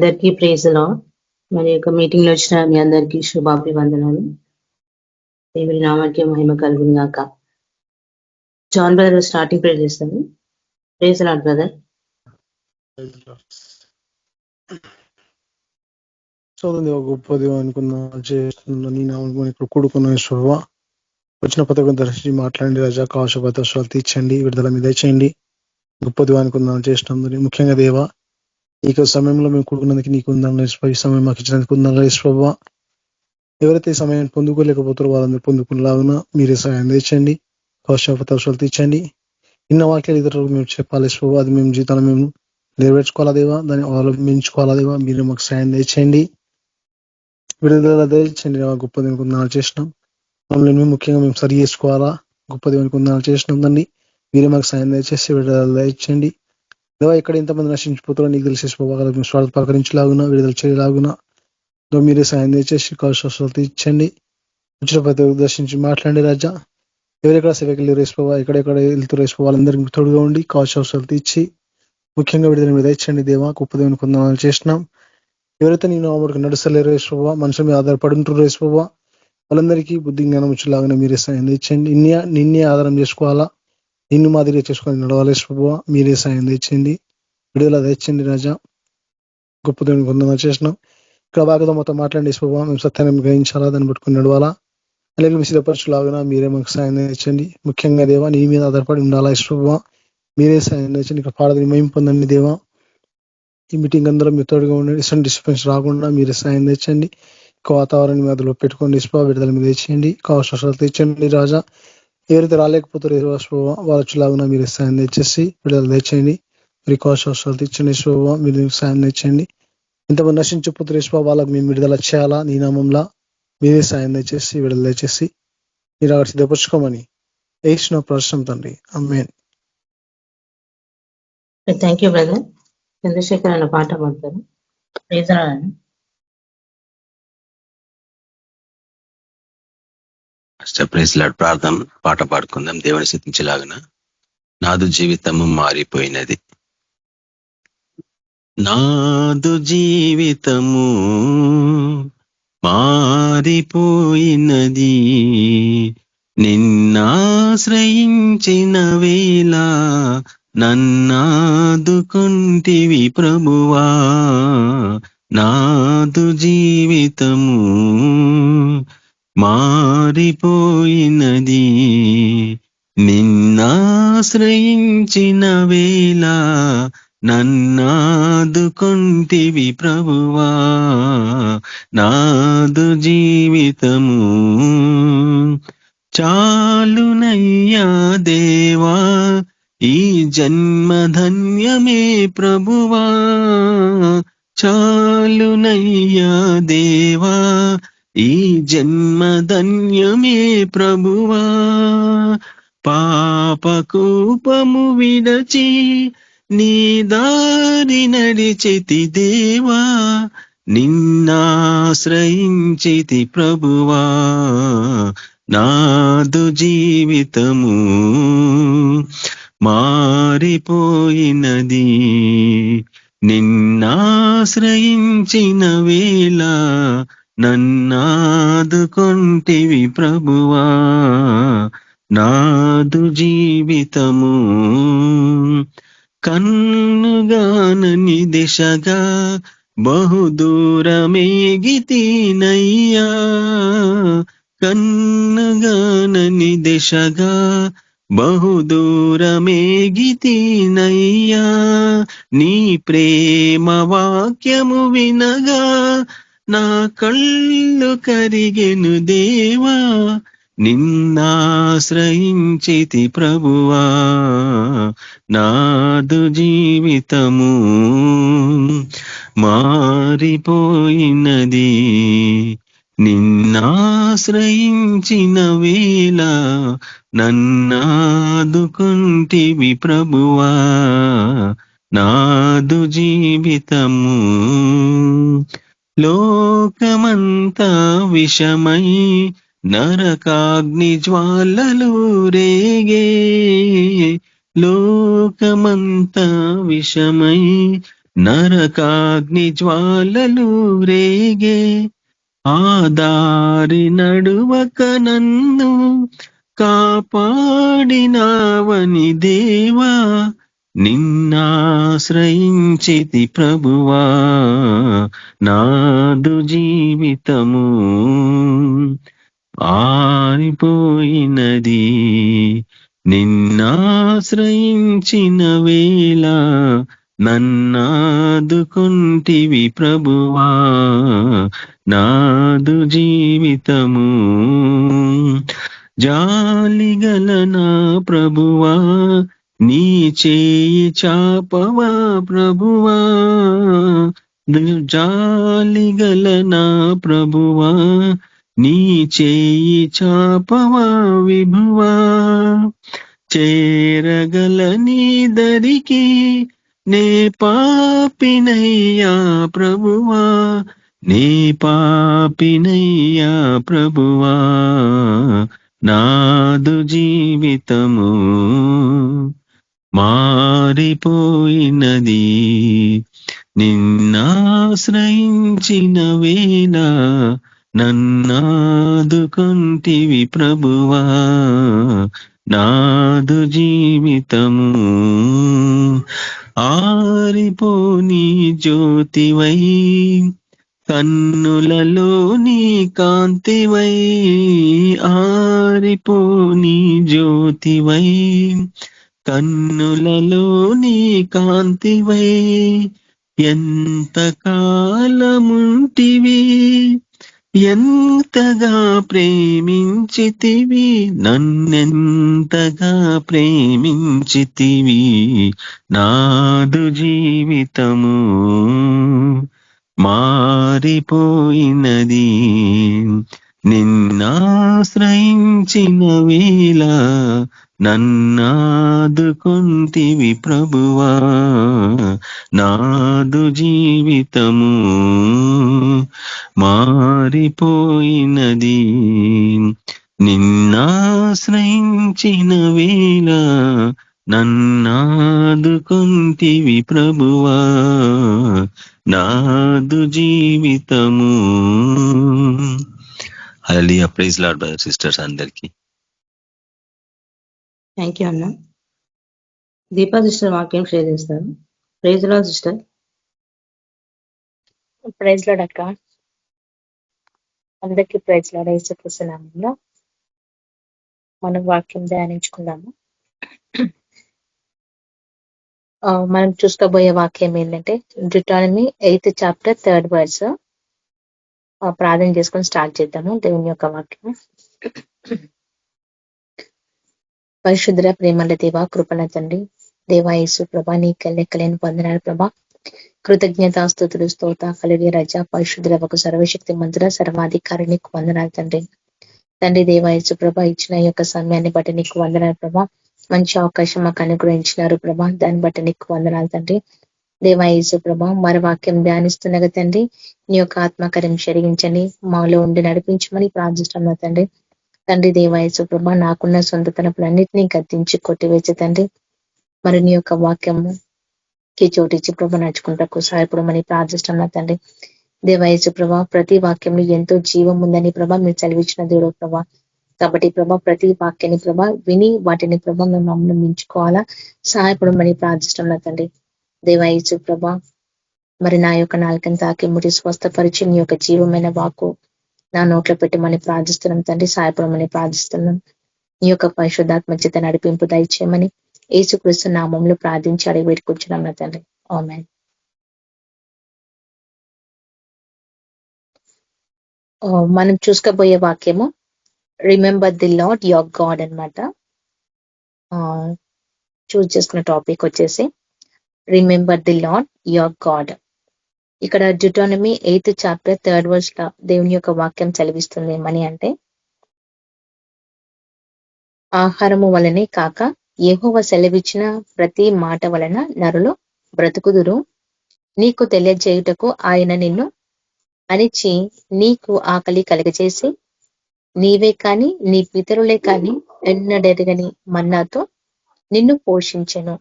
అందరికీ praise lord. మరి యొక్క మీటింగ్ లో వచ్చిన మీ అందరికీ శుభాభివందనాలు. దేవుని నామానికి మహిమ కలుగును గాక. జాన్ బ్రదర్ స్టార్టింగ్ ప్రేర్ చేస్తాను. Praise Lord brother. చదువు గొప్పది అనుకున్నా చేస్తున్నా నీ నామం ఇక్కడ కూడుకున్న శుభ వచ్చిన పథకం దర్శించి మాట్లాడండి. రజా కాశ పదర్శాలు తీర్చండి, విడుదల మీద చేయండి. గొప్పది అనుకుందాం చేసినందుకు ముఖ్యంగా దేవ ఈ సమయంలో మేము కూడుకున్నందుకు నీకు ఉందాం. ఈ సమయం మాకు ఇచ్చినందుకు ఉందాం. ప్రభావ ఎవరైతే ఈ సమయాన్ని పొందుకోలేకపోతారో వాళ్ళందరూ పొందుకునేలాగున మీరే సహాయం తెచ్చండి. కౌశపతర్శాలు తీర్చండి. ఇన్న వాక్యాలు ఇతరులకు మేము చెప్పాలి ప్రభావ. అది మేము జీవితాలు మేము నెరవేర్చుకోవాలా దేవా, దాన్ని అవలంబించుకోవాలా దేవా. మీరే మాకు సాయం తెచ్చండి, విడుదల తెచ్చండి. గొప్పది అనుకుందాలు చేసినాం. మమ్మల్ని మేము ముఖ్యంగా మేము సరి చేసుకోవాలా. గొప్పది అనుకుందాలు చేసినాం. దాన్ని మీరే మాకు సాయం దయచేసి విడుదల దయచండి దేవా. ఎక్కడ ఎంతమంది నశించిపోతారో నీకు తెలిసేసుకోవాలి. మేము స్వార్థ పకరించలాగున విడుదల చేయలాగున మీరే సాయం దయచేసి కౌశలు తీర్చండి. వచ్చిన ప్రతి దర్శించి మాట్లాడండి రాజా. ఎవరెక్కడ సేవకులు రేసిపోవా, ఎక్కడెక్కడ వెళ్తూ రేసిపోవా, వాళ్ళందరికీ తోడుగా ఉండి కౌశలు తీర్చి ముఖ్యంగా విడుదల మీద ఇచ్చండి దేవా. గొప్పదేవుని కొందనాలు చేసినాం. ఎవరైతే నేను అమ్మడికి నడుస్తలేరు రేసిపోవా, మనుషుల మీద ఆధారపడి ఉంటారు రేసిపోవా, వాళ్ళందరికీ బుద్ధి జ్ఞానం వచ్చేలాగానే మీరే సాయం తెచ్చండి. నిన్నే ఆధారం చేసుకోవాలా, నిన్ను మాదిరిగా చేసుకొని నడవాలి రేసిపోవా. మీరే సాయం తెచ్చండి, విడుదల తెచ్చండి రాజా. గొప్పదేవుని కొందనాలు చేసినాం. ఇక్కడ బాగా మొత్తం మాట్లాడి రేసిపోవా, మేము సత్యాన్ని గ్రహించాలా, దాన్ని పట్టుకుని నడవాలా, అలాగే మీ సిద్ధపరచులాగా మీరే మాకు సాయం తెచ్చండి. ముఖ్యంగా దేవా నీ మీద ఆధారపడి ఉండాలా యేసుప్రభువా. మీరే సాయం తెచ్చండి. ఇక్కడ పాడదని మేము పొందండి దేవా. ఈ మీటింగ్ అందరూ మీ తోడుగా ఉండండి. ఇష్టం డిస్టర్బెన్స్ రాకుండా మీరే సాయం తెచ్చండి. వాతావరణం మీదలో పెట్టుకోండి ఇసుప విడుదల మీద తెచ్చండి. కావలసిన తెచ్చండి రాజా. ఎవరైతే రాలేకపోతారో వాళ్ళు వచ్చేలాగా మీరు సాయం తెచ్చేసి విడుదల తెచ్చండి. మీరు కావలసిన తెచ్చండి ఇసుప, మీరు సాయం తెచ్చండి. ఇంతమంది నశించిపోతారు ఇసుప, వాళ్ళకి మేము విడుదల చేయాలా నీ నామంలా. మీరే సాయం దయచేసి విడుదల దయచేసి మీరు అక్కడ సిద్ధపరచుకోమని యేసు ప్రశ్న తండ్రి, ఆమేన్. Thank you brother. చంద్రశేఖర్ అన్న పాట పాడతారు. Praise lord. Praise lord. ప్రార్థన పాట పాడుకుందాం. దేవుని స్తుతించలాగున. నాదు జీవితము మారిపోయినది, నాదు జీవితము మారిపోయినది, నిన్నాశ్రయించిన వేళ నన్నాదుకుంటివి ప్రభువా. నాదు జీవితము మారిపోయినది, నిన్నాశ్రయించిన వేళ నన్నాదుకుంటివి ప్రభువా. నాదు జీవితము చాలునయ్యా దేవా, ఈ జన్మధన్యమే ప్రభువా. చాలునయ్యా దేవా, ఈ జన్మధన్యమే ప్రభువా. పాపకూపము విడచి నీ దారి నడిచితి దేవా, నిన్నాశ్రయించితి ప్రభువా. నాదు జీవితము మారిపోయినది, నిన్నాశ్రయించిన వేళ నన్నాదుకొంటివి ప్రభువా. నాదు జీవితము కన్నుగానని దిశగా బహుదూరమేగితీనయ్యా, కన్నుగానని దిశగా బహుదూరమేగితీనయ్యా. నీ ప్రేమ వాక్యము వినగా నా కళ్ళు కరిగెను దేవా, నిన్నాశ్రయించితి ప్రభువా. నాదు జీవితము మారిపోయినది, నిన్నాశ్రయించిన వేళ నన్నాదుకుంటివి ప్రభువా. నాదు జీవితము లోకమంతా విషమై నరకాగ్ని జ్వాలలు రేగే, లోకమంతా విషమై నరకాగ్ని జ్వాలలు రేగే ఆ దారి నడువక నన్ను కాపాడినావని దేవా నిన్నాశ్రయించితి ప్రభువా నాదు జీవితము ఆరిపోయినది నిన్నాశ్రయించిన వేళ నన్నాదుకుంటివి ప్రభువా నాదు జీవితము జాలిగల నా ప్రభువా నీ చేయి చాపవా ప్రభువా జాలిగల నా ప్రభువా నీ చేయి చాపవా విభువా చేరగల నీ దరికి నే పాపినయ్యా ప్రభువా నీ పాపినయ్యా ప్రభువా నాదు జీవితము మారిపోయినది నిన్నాశ్రయించిన వేళ నన్నాదుకుంటివి ప్రభువా నాదు జీవితము ఆరిపోని జ్యోతివై కన్నులలోని కాంతివై ఆరిపోని జ్యోతివై కన్నులలోని కాంతివై ఎంత కాలముంటివి ఎంతగా ప్రేమించితివి నన్నెంతగా ప్రేమించితివి నాదు జీవితము మారిపోయినది నిన్నాశ్రయించిన వేళ నన్నాదుకుంటివి ప్రభువా నాదు జీవితము మారిపోయినది నిన్నాశ్రయించిన వేళ నన్నాదుకుంటివి ప్రభువా నాదు జీవితము. హల్లెలూయా. ప్రైజ్ లార్డ్ బ్రదర్ సిస్టర్స్ అందరికీ. థ్యాంక్ యూ అన్న. దీపా సిస్టర్ వాక్యం షేర్ చేస్తారు. Praise Lord sister. Praise lord అక్క. అందరికీ ప్రైజ్ లార్డ్. యేసుక్రీస్తు నామములో మనం వాక్యం ధ్యానించుకుందాము. మనం చూసుకోబోయే వాక్యం ఏంటంటే డ్యూటానమీ 8th chapter 3rd verse. ప్రార్థన చేసుకొని స్టార్ట్ చేద్దాము దేవుని యొక్క వాక్యం. పరిశుద్ధ ప్రేమల దేవ, కృపణ తండ్రి, దేవా యేసు ప్రభా, నీకు లెక్కలేని వందనాలు ప్రభా. కృతజ్ఞతాస్తుతులు స్తోత హల్లెలూయా రజా. పరిశుద్ధుల ఒక సర్వశక్తి మంతుల సర్వాధికారి నీకు వందనాలు తండ్రి. తండ్రి దేవా యేసు ప్రభా, ఇచ్చిన ఈ యొక్క సమయాన్ని బట్టి నీకు వందనాలు ప్రభా. మంచి అవకాశం మాకు అనుగ్రహించినారు ప్రభా, దాన్ని బట్టి నీకు వందనాలు తండ్రి. దేవా యేసు ప్రభా, మరి వాక్యం ధ్యానిస్తున్నగా తండ్రి నీ యొక్క ఆత్మకార్యం జరిగించండి, మాలో ఉండి నడిపించమని ప్రార్థిస్తున్నా తండ్రి. తండ్రి దేవా యేసు ప్రభా, నాకున్న సొంత తనపులన్నింటినీ గద్దించి కొట్టివేసి తండ్రి మరి నీ యొక్క వాక్యముకి చోటిచ్చి ప్రభా నడుచుకుంటకు సహాయపడమని ప్రార్థిస్తున్నా తండ్రి. దేవా యేసు ప్రభా, ప్రతి వాక్యంలో ఎంతో జీవం ఉందని ప్రభా మీరు చదివించిన దేవుడు ప్రభా. కాబట్టి ప్రభా ప్రతి వాక్యాన్ని ప్రభా విని వాటిని ప్రభా మేము మమ్మల్ని మించుకోవాలా సహాయపడమని ప్రార్థిస్తున్నా తండ్రి. దేవా యేసు ప్రభా, మరి నా యొక్క నాలుకని తాకి ముడి స్వస్థపరిచి నీ యొక్క జీవమైన వాక్కు నా నోట్లో పెట్టమని ప్రార్థిస్తున్నాం తండ్రి. సహాయపడమని ప్రార్థిస్తున్నాం. నీ యొక్క పరిశుద్ధాత్మ చేత నడిపింపు దయచేయమని యేసుక్రీస్తు నామంలో ప్రార్థించి అడిగి పెట్టుకుంటున్నాం నా తండ్రి. ఆమేన్. మనం చూసుకోబోయే వాక్యము remember the lord your God అన్నమాట. చూస్ చేసుకున్న టాపిక్ వచ్చేసి remember the lord your God. ఇక్కడ డ్యూటానమీ 8th chapter 3rd verse లో దేవుని యొక్క వాక్యం చదివిస్తుంది ఏమని అంటే, ఆహారము వలనే కాక యెహోవా సెలవిచ్చిన ప్రతి మాట వలన నరులు బ్రతుకుదురు. నీకు తెలియజేయుటకు ఆయన నిన్ను అణిచి నీకు ఆకలి కలుగజేసి నీవే కాని నీ పితరులే కాని ఎన్నడెరగని మన్నాతో నిన్ను పోషించెను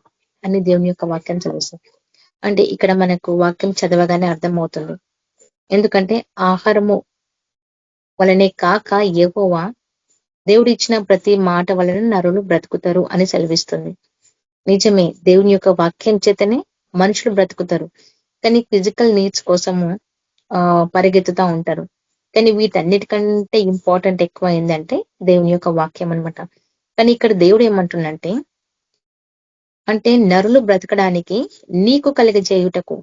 అని దేవుని యొక్క వాక్యం చదువుతుంది. అంటే ఇక్కడ మనకు వాక్యం చదవగానే అర్థమవుతుంది. ఎందుకంటే ఆహారము వలనే కాక యెహోవా దేవుడిచ్చిన ప్రతి మాట వలన నరులు బ్రతుకుతారు అని సెలవిస్తుంది. నిజమే, దేవుని యొక్క వాక్యం చేతనే మనుషులు బ్రతుకుతారు. కానీ ఫిజికల్ నీడ్స్ కోసము పరిగెత్తుతా ఉంటారు. కానీ వీటన్నిటికంటే ఇంపార్టెంట్ ఎక్కువ ఏంటంటే దేవుని యొక్క వాక్యం అన్నమాట. కానీ ఇక్కడ దేవుడు ఏమంటుండంటే, అంటే నరులు బ్రతకడానికి నీకు కలిగజేయుటకు,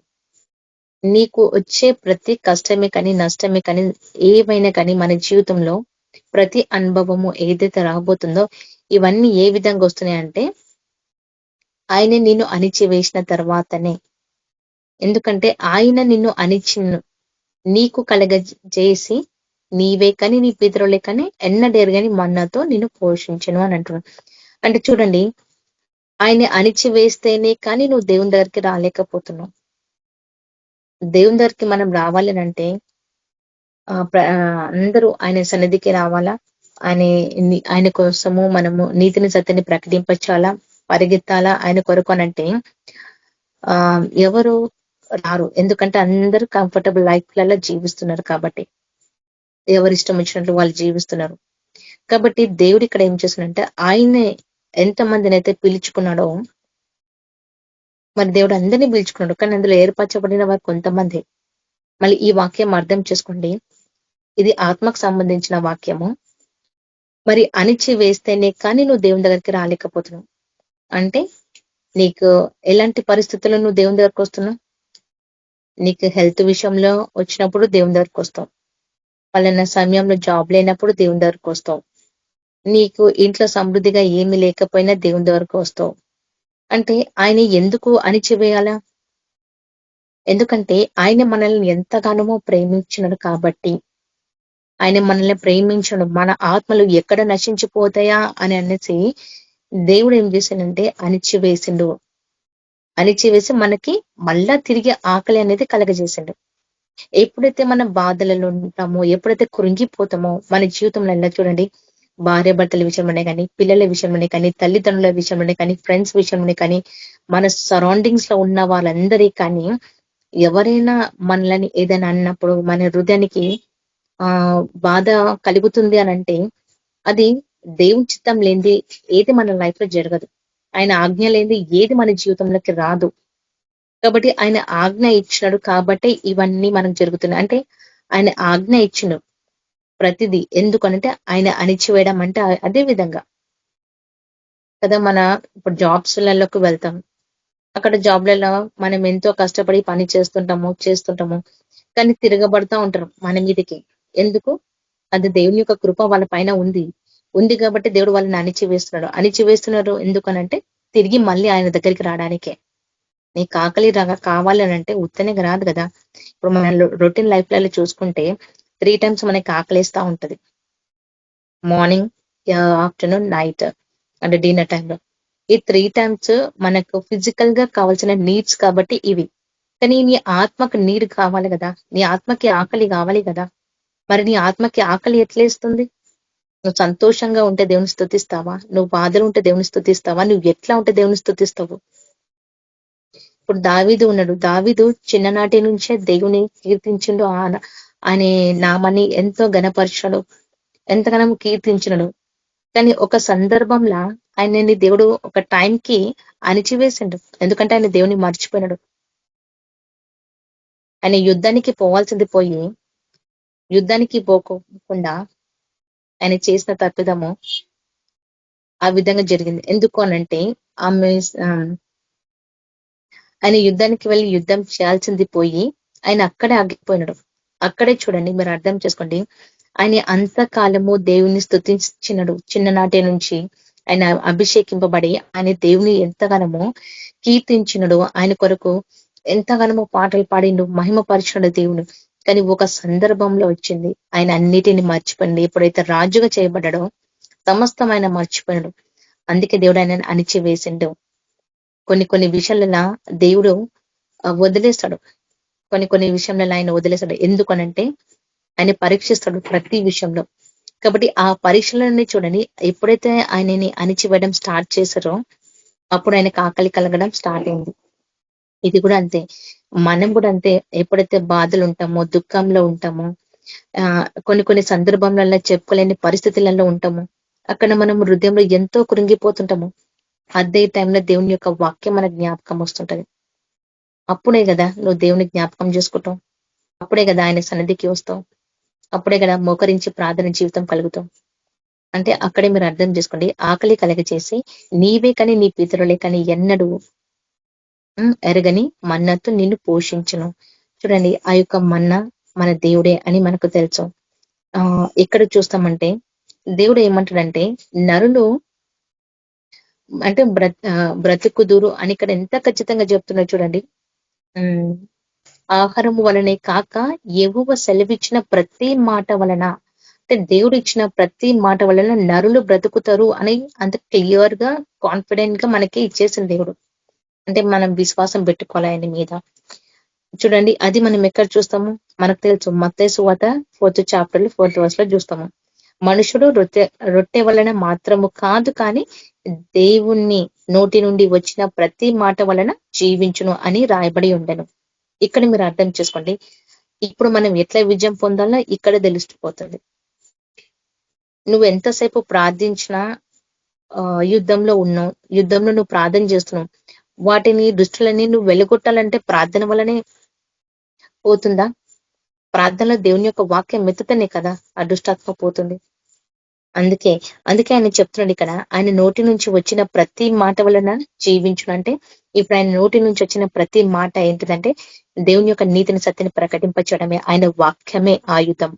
నీకు వచ్చే ప్రతి కష్టమే కానీ నష్టమే కానీ ఏవైనా కానీ మన జీవితంలో ప్రతి అనుభవము ఏదైతే రాబోతుందో ఇవన్నీ ఏ విధంగా వస్తున్నాయంటే ఆయన నిన్ను అణిచివేసిన తర్వాతనే. ఎందుకంటే ఆయన నిన్ను నీకు కలగజేసి నీవే కానీ నీ పితరులే కానీ ఎన్నడెరగని మన్నాతో నిన్ను పోషించను అని అంటున్నాడు. అంటే చూడండి, ఆయన్ని అణిచివేస్తేనే కానీ నువ్వు దేవుని దగ్గరికి రాలేకపోతున్నావు. దేవుని దగ్గరికి మనం రావాలి అంటే అందరూ ఆయన సన్నిధికి రావాలా, ఆయన కోసము మనము నీతిని సత్యాన్ని ప్రకటించాలా, పరిగెత్తాలా ఆయన కొరకు అనంటే ఎవరు రారు. ఎందుకంటే అందరూ కంఫర్టబుల్ లైఫ్లలో జీవిస్తున్నారు కాబట్టి, ఎవరి ఇష్టం వచ్చినట్లు వాళ్ళు జీవిస్తున్నారు కాబట్టి దేవుడు ఇక్కడ ఏం చేస్తున్నాడంటే ఆయనే ఎంతమందిని అయితే పిలుచుకున్నాడో, మరి దేవుడు అందరినీ పిలుచుకున్నాడు కానీ అందులో ఏర్పరచబడిన వారు కొంతమంది. మళ్ళీ ఈ వాక్యం అర్థం చేసుకోండి, ఇది ఆత్మకు సంబంధించిన వాక్యము. మరి అణిచి వేస్తేనే కానీ నువ్వు దేవుని దగ్గరికి రాలేకపోతున్నావు. అంటే నీకు ఎలాంటి పరిస్థితుల్లో నువ్వు దేవుని దగ్గరికి వస్తున్నావు? నీకు హెల్త్ విషయంలో వచ్చినప్పుడు దేవుని దగ్గరికి వస్తావు, పలానా సమయంలో జాబ్ లేనప్పుడు దేవుని దగ్గరికి వస్తావు, నీకు ఇంట్లో సమృద్ధిగా ఏమి లేకపోయినా దేవుని దగ్గరికి వస్తావు. అంటే ఆయన ఎందుకు అణిచివేయాలా? ఎందుకంటే ఆయన మనల్ని ఎంతగానో ప్రేమించినాడు కాబట్టి. ఆయన మనల్ని ప్రేమించడు, మన ఆత్మలు ఎక్కడ నశించిపోతాయా అని అనేసి దేవుడు ఏం చేశాడంటే అణిచివేసిండు. అణిచివేసి మనకి మళ్ళా తిరిగి ఆకలి అనేది కలగజేసిండు. ఎప్పుడైతే మన బాధలలో ఉంటామో, ఎప్పుడైతే కృంగిపోతామో మన జీవితంలో ఎలా చూడండి, భార్య భర్తల విషయంలోనే కానీ, పిల్లల విషయంలోనే కానీ, తల్లిదండ్రుల విషయంలోనే కానీ, ఫ్రెండ్స్ విషయంలోనే కానీ, మన సరౌండింగ్స్ లో ఉన్న వాళ్ళందరి కానీ ఎవరైనా మనల్ని ఏదైనా అన్నప్పుడు మన హృదయానికి బాధ కలుగుతుంది అని అంటే అది దేవుని చిత్తం లేనిది ఏది మన లైఫ్ లో జరగదు. ఆయన ఆజ్ఞ లేనిది ఏది మన జీవితంలోకి రాదు. కాబట్టి ఆయన ఆజ్ఞ ఇచ్చినాడు కాబట్టి ఇవన్నీ మనకు జరుగుతున్నాయి. అంటే ఆయన ఆజ్ఞ ఇచ్చిండు ప్రతిదీ. ఎందుకనంటే ఆయన అణిచివేయడం అంటే అదే విధంగా కదా. మన ఇప్పుడు జాబ్స్లలోకి వెళ్తాం, అక్కడ జాబ్లలో మనం ఎంతో కష్టపడి పని చేస్తుంటాము కానీ తిరగబడతా ఉంటారు మన మీదకి. ఎందుకు? అది దేవుని యొక్క కృప వాళ్ళ పైన ఉంది కాబట్టి దేవుడు వాళ్ళని అణిచివేస్తున్నారు. ఎందుకనంటే తిరిగి మళ్ళీ ఆయన దగ్గరికి రావడానికే. నీకు ఆకలి కావాలి అని అంటే ఉత్తనే రాదు కదా. ఇప్పుడు మన రొటీన్ లైఫ్ లలో చూసుకుంటే 3 times మనకి ఆకలిస్తా ఉంటది, మార్నింగ్, ఆఫ్టర్నూన్, నైట్ అంటే డిన్నర్ టైంలో. ఈ 3 times మనకు ఫిజికల్ గా కావాల్సిన నీడ్స్ కాబట్టి ఇవి. కానీ నీ ఆత్మకు నీరు కావాలి కదా, నీ ఆత్మకి ఆకలి కావాలి కదా. మరి నీ ఆత్మకి ఆకలి ఎట్లేస్తుంది? నువ్వు సంతోషంగా ఉంటే దేవుని స్తుతిస్తావా? నువ్వు బాధలు ఉంటే దేవుని స్తుతిస్తావా? నువ్వు ఎట్లా ఉంటే దేవుని స్తుతిస్తావు? ఇప్పుడు దావీదు ఉన్నాడు, దావీదు చిన్ననాటి నుంచే దేవుని కీర్తించిండు, ఆయన నామాన్ని ఎంతో ఘనపరిచాడు, ఎంతగానో కీర్తించినడు. కానీ ఒక సందర్భంలో ఆయనని దేవుడు ఒక టైంకి అణిచివేసిండు. ఎందుకంటే ఆయన దేవుని మర్చిపోయినాడు. ఆయన యుద్ధానికి పోవాల్సింది పోయి యుద్ధానికి పోకుండా ఆయన చేసిన తప్పిదము ఆ విధంగా జరిగింది. ఎందుకు అనంటే ఆయన యుద్ధానికి వెళ్ళి యుద్ధం చేయాల్సింది పోయి ఆయన అక్కడే ఆగిపోయినాడు. అక్కడే చూడండి, మీరు అర్థం చేసుకోండి, ఆయన అంతకాలము దేవుని స్తుతించినడు. చిన్ననాటి నుంచి ఆయన అభిషేకింపబడి ఆయన దేవుని ఎంతగానో కీర్తించినడు, ఆయన కొరకు ఎంతగానో పాటలు పాడిండు, మహిమపరిచినడు దేవుడు. కానీ ఒక సందర్భంలో వచ్చింది, ఆయన అన్నిటిని మర్చిపోయింది. ఎప్పుడైతే రాజుగా చేయబడ్డాడో సమస్తం ఆయన మర్చిపోయాడు. అందుకే దేవుడు ఆయన అణిచివేసిండు. కొన్ని విషయాలలో దేవుడు వదిలేస్తాడు, కొన్ని విషయంలో ఆయన వదిలేస్తాడు. ఎందుకనంటే ఆయన పరీక్షిస్తాడు ప్రతి విషయంలో. కాబట్టి ఆ పరీక్షలన్నీ చూడండి, ఎప్పుడైతే ఆయనని అణిచివేయడం స్టార్ట్ చేశారో అప్పుడు ఆయనకు ఆకలి కలగడం స్టార్ట్ అయింది. ఇది కూడా అంతే. మనం కూడా అంతే. ఎప్పుడైతే బాధలు ఉంటామో, దుఃఖంలో ఉంటామో, కొన్ని కొన్ని సందర్భంలో చెప్పుకోలేని పరిస్థితులలో ఉంటాము. అక్కడ మనం హృదయంలో ఎంతో కృంగిపోతుంటాము. అదే టైంలో దేవుని యొక్క వాక్యం మన జ్ఞాపకం వస్తుంటది. అప్పుడే కదా నువ్వు దేవుని జ్ఞాపకం చేసుకుంటావు. అప్పుడే కదా ఆయన సన్నిధికి వస్తావు. అప్పుడే కదా మోకరించి ప్రార్థన జీవితం కలుగుతాం. అంటే అక్కడే మీరు అర్థం చేసుకోండి. ఆకలి కలగచేసి నీవే కానీ నీ పితరులే కానీ ఎన్నడూ ఎరగని మన్నతో నిన్ను పోషించును. చూడండి, ఆ యొక్క మన్న మన దేవుడే అని మనకు తెలుసు. ఎక్కడ చూస్తామంటే దేవుడు ఏమంటాడంటే నరులు అంటే బ్రతుకుదురు అని ఇక్కడ ఎంత ఖచ్చితంగా చెప్తున్నా చూడండి. ఆహారము వలనే కాక యెహోవా సెలవిచ్చిన ప్రతి మాట వలన, అంటే దేవుడు ఇచ్చిన ప్రతి మాట వలన నరులు బ్రతుకుతారు అని అంత క్లియర్ గా కాన్ఫిడెంట్ గా మనకి ఇచ్చేసిన దేవుడు. అంటే మనం విశ్వాసం పెట్టుకోవాలి ఆయన మీద. చూడండి, అది మనం ఎక్కడ చూస్తాము? మనకు తెలుసు, మత్తయి సువార్త 4th చాప్టర్ 4th verse లో చూస్తాము. మనుషుడు రొట్టె వలన మాత్రము కాదు కానీ దేవుణ్ణి నోటి నుండి వచ్చిన ప్రతి మాట వలన జీవించును అని రాయబడి ఉండెను. ఇక్కడ మీరు అర్థం చేసుకోండి. ఇప్పుడు మనం ఎట్లా విజయం పొందాలో ఇక్కడ తెలిసిపోతుంది. నువ్వు ఎంతసేపు ప్రార్థించినా యుద్ధంలో ఉన్నావు, యుద్ధంలో నువ్వు ప్రార్థన చేస్తున్నావు, వాటిని దుష్టులని నువ్వు వెలుగొట్టాలంటే ప్రార్థన వల్లనే పోతుందా? ప్రార్థనలో దేవుని యొక్క వాక్యం మెత్తుతనే కదా ఆ దుష్టాత్మ పోతుంది. అందుకే ఆయన చెప్తున్నాడు ఇక్కడ, ఆయన నోటి నుంచి వచ్చిన ప్రతి మాట వలన జీవించును. అంటే ఇప్పుడు ఆయన నోటి నుంచి వచ్చిన ప్రతి మాట ఏంటిదంటే దేవుని యొక్క నీతిని సత్యని ప్రకటింపచేయడమే. ఆయన వాక్యమే ఆయుధం.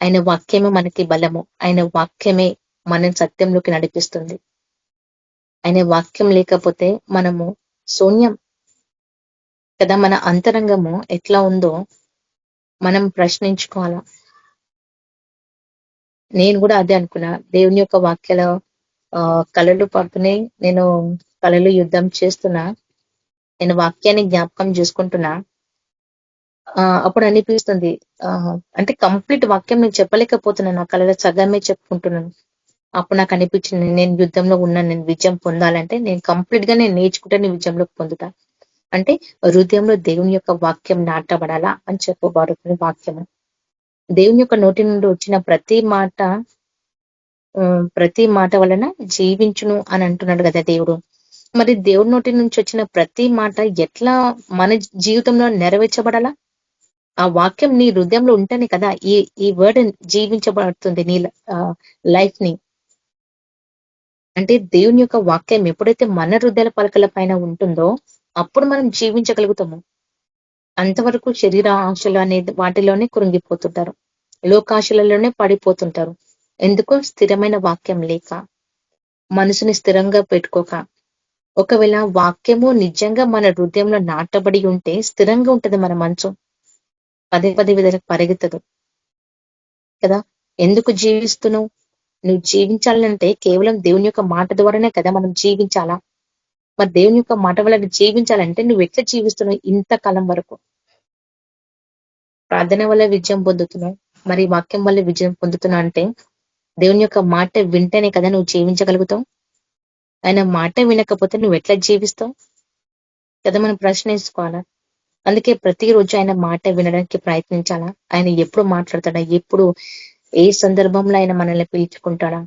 ఆయన వాక్యమే మనకి బలము. ఆయన వాక్యమే మనం సత్యంలోకి నడిపిస్తుంది. ఆయన వాక్యం లేకపోతే మనము శూన్యం కదా. మన అంతరంగము ఎట్లా ఉందో మనం ప్రశ్నించుకోవాలా. నేను కూడా అదే అనుకున్నా. దేవుని యొక్క వాక్యాల కళలు పడుతున్నాయి, నేను కళలు యుద్ధం చేస్తున్నా, నేను వాక్యాన్ని జ్ఞాపకం చేసుకుంటున్నా. అప్పుడు అనిపిస్తుంది, అంటే కంప్లీట్ వాక్యం నేను చెప్పలేకపోతున్నాను, నా కళలో సగమే చెప్పుకుంటున్నాను. అప్పుడు నాకు అనిపించింది, నేను యుద్ధంలో ఉన్నాను, నేను విజయం పొందాలంటే నేను కంప్లీట్ గా నేను నేర్చుకుంటే నేను విజయంలోకి పొందుతా. అంటే హృదయంలో దేవుని యొక్క వాక్యం నాటబడాలా అని చెప్పబడుతుంది. వాక్యము దేవుని యొక్క నోటి నుండి వచ్చిన ప్రతి మాట వలన జీవించును అని అంటున్నాడు కదా దేవుడు. మరి దేవుడి నోటి నుంచి వచ్చిన ప్రతి మాట ఎట్లా మన జీవితంలో నెరవేర్చబడాలా? ఆ వాక్యం నీ హృదయంలో ఉంటేనే కదా ఈ వర్డ్ జీవించబడుతుంది నీ లైఫ్ ని. అంటే దేవుని యొక్క వాక్యం ఎప్పుడైతే మన హృదయాల పలకల పైన ఉంటుందో అప్పుడు మనం జీవించగలుగుతాము. అంతవరకు శరీర ఆశలు అనేది వాటిలోనే కృంగిపోతుంటారు, లోకాశలలోనే పడిపోతుంటారు. ఎందుకు? స్థిరమైన వాక్యం లేక, మనసుని స్థిరంగా పెట్టుకోక. ఒకవేళ వాక్యము నిజంగా మన హృదయంలో నాటబడి ఉంటే స్థిరంగా ఉంటది మన మనసు, పదే విధాలకు పరిగెత్తదు కదా. ఎందుకు జీవిస్తున్నావు? నువ్వు జీవించాలంటే కేవలం దేవుని యొక్క మాట ద్వారానే కదా మనం జీవించాలా. మరి దేవుని యొక్క మాట వల్ల జీవించాలంటే నువ్వు ఎట్లా జీవిస్తున్నావు? ఇంతకాలం వరకు ప్రార్థన వల్ల విజయం పొందుతున్నావు, మరి వాక్యం వల్ల విజయం పొందుతున్నావు. అంటే దేవుని యొక్క మాట వింటేనే కదా నువ్వు జీవించగలుగుతావు. ఆయన మాట వినకపోతే నువ్వు ఎట్లా జీవిస్తావు కదా, మనం ప్రశ్నించుకోవాలా. అందుకే ప్రతిరోజు ఆయన మాట వినడానికి ప్రయత్నించాలా. ఆయన ఎప్పుడు మాట్లాడతాడా, ఎప్పుడు ఏ సందర్భంలో ఆయన మనల్ని పిలుచుకుంటాడా,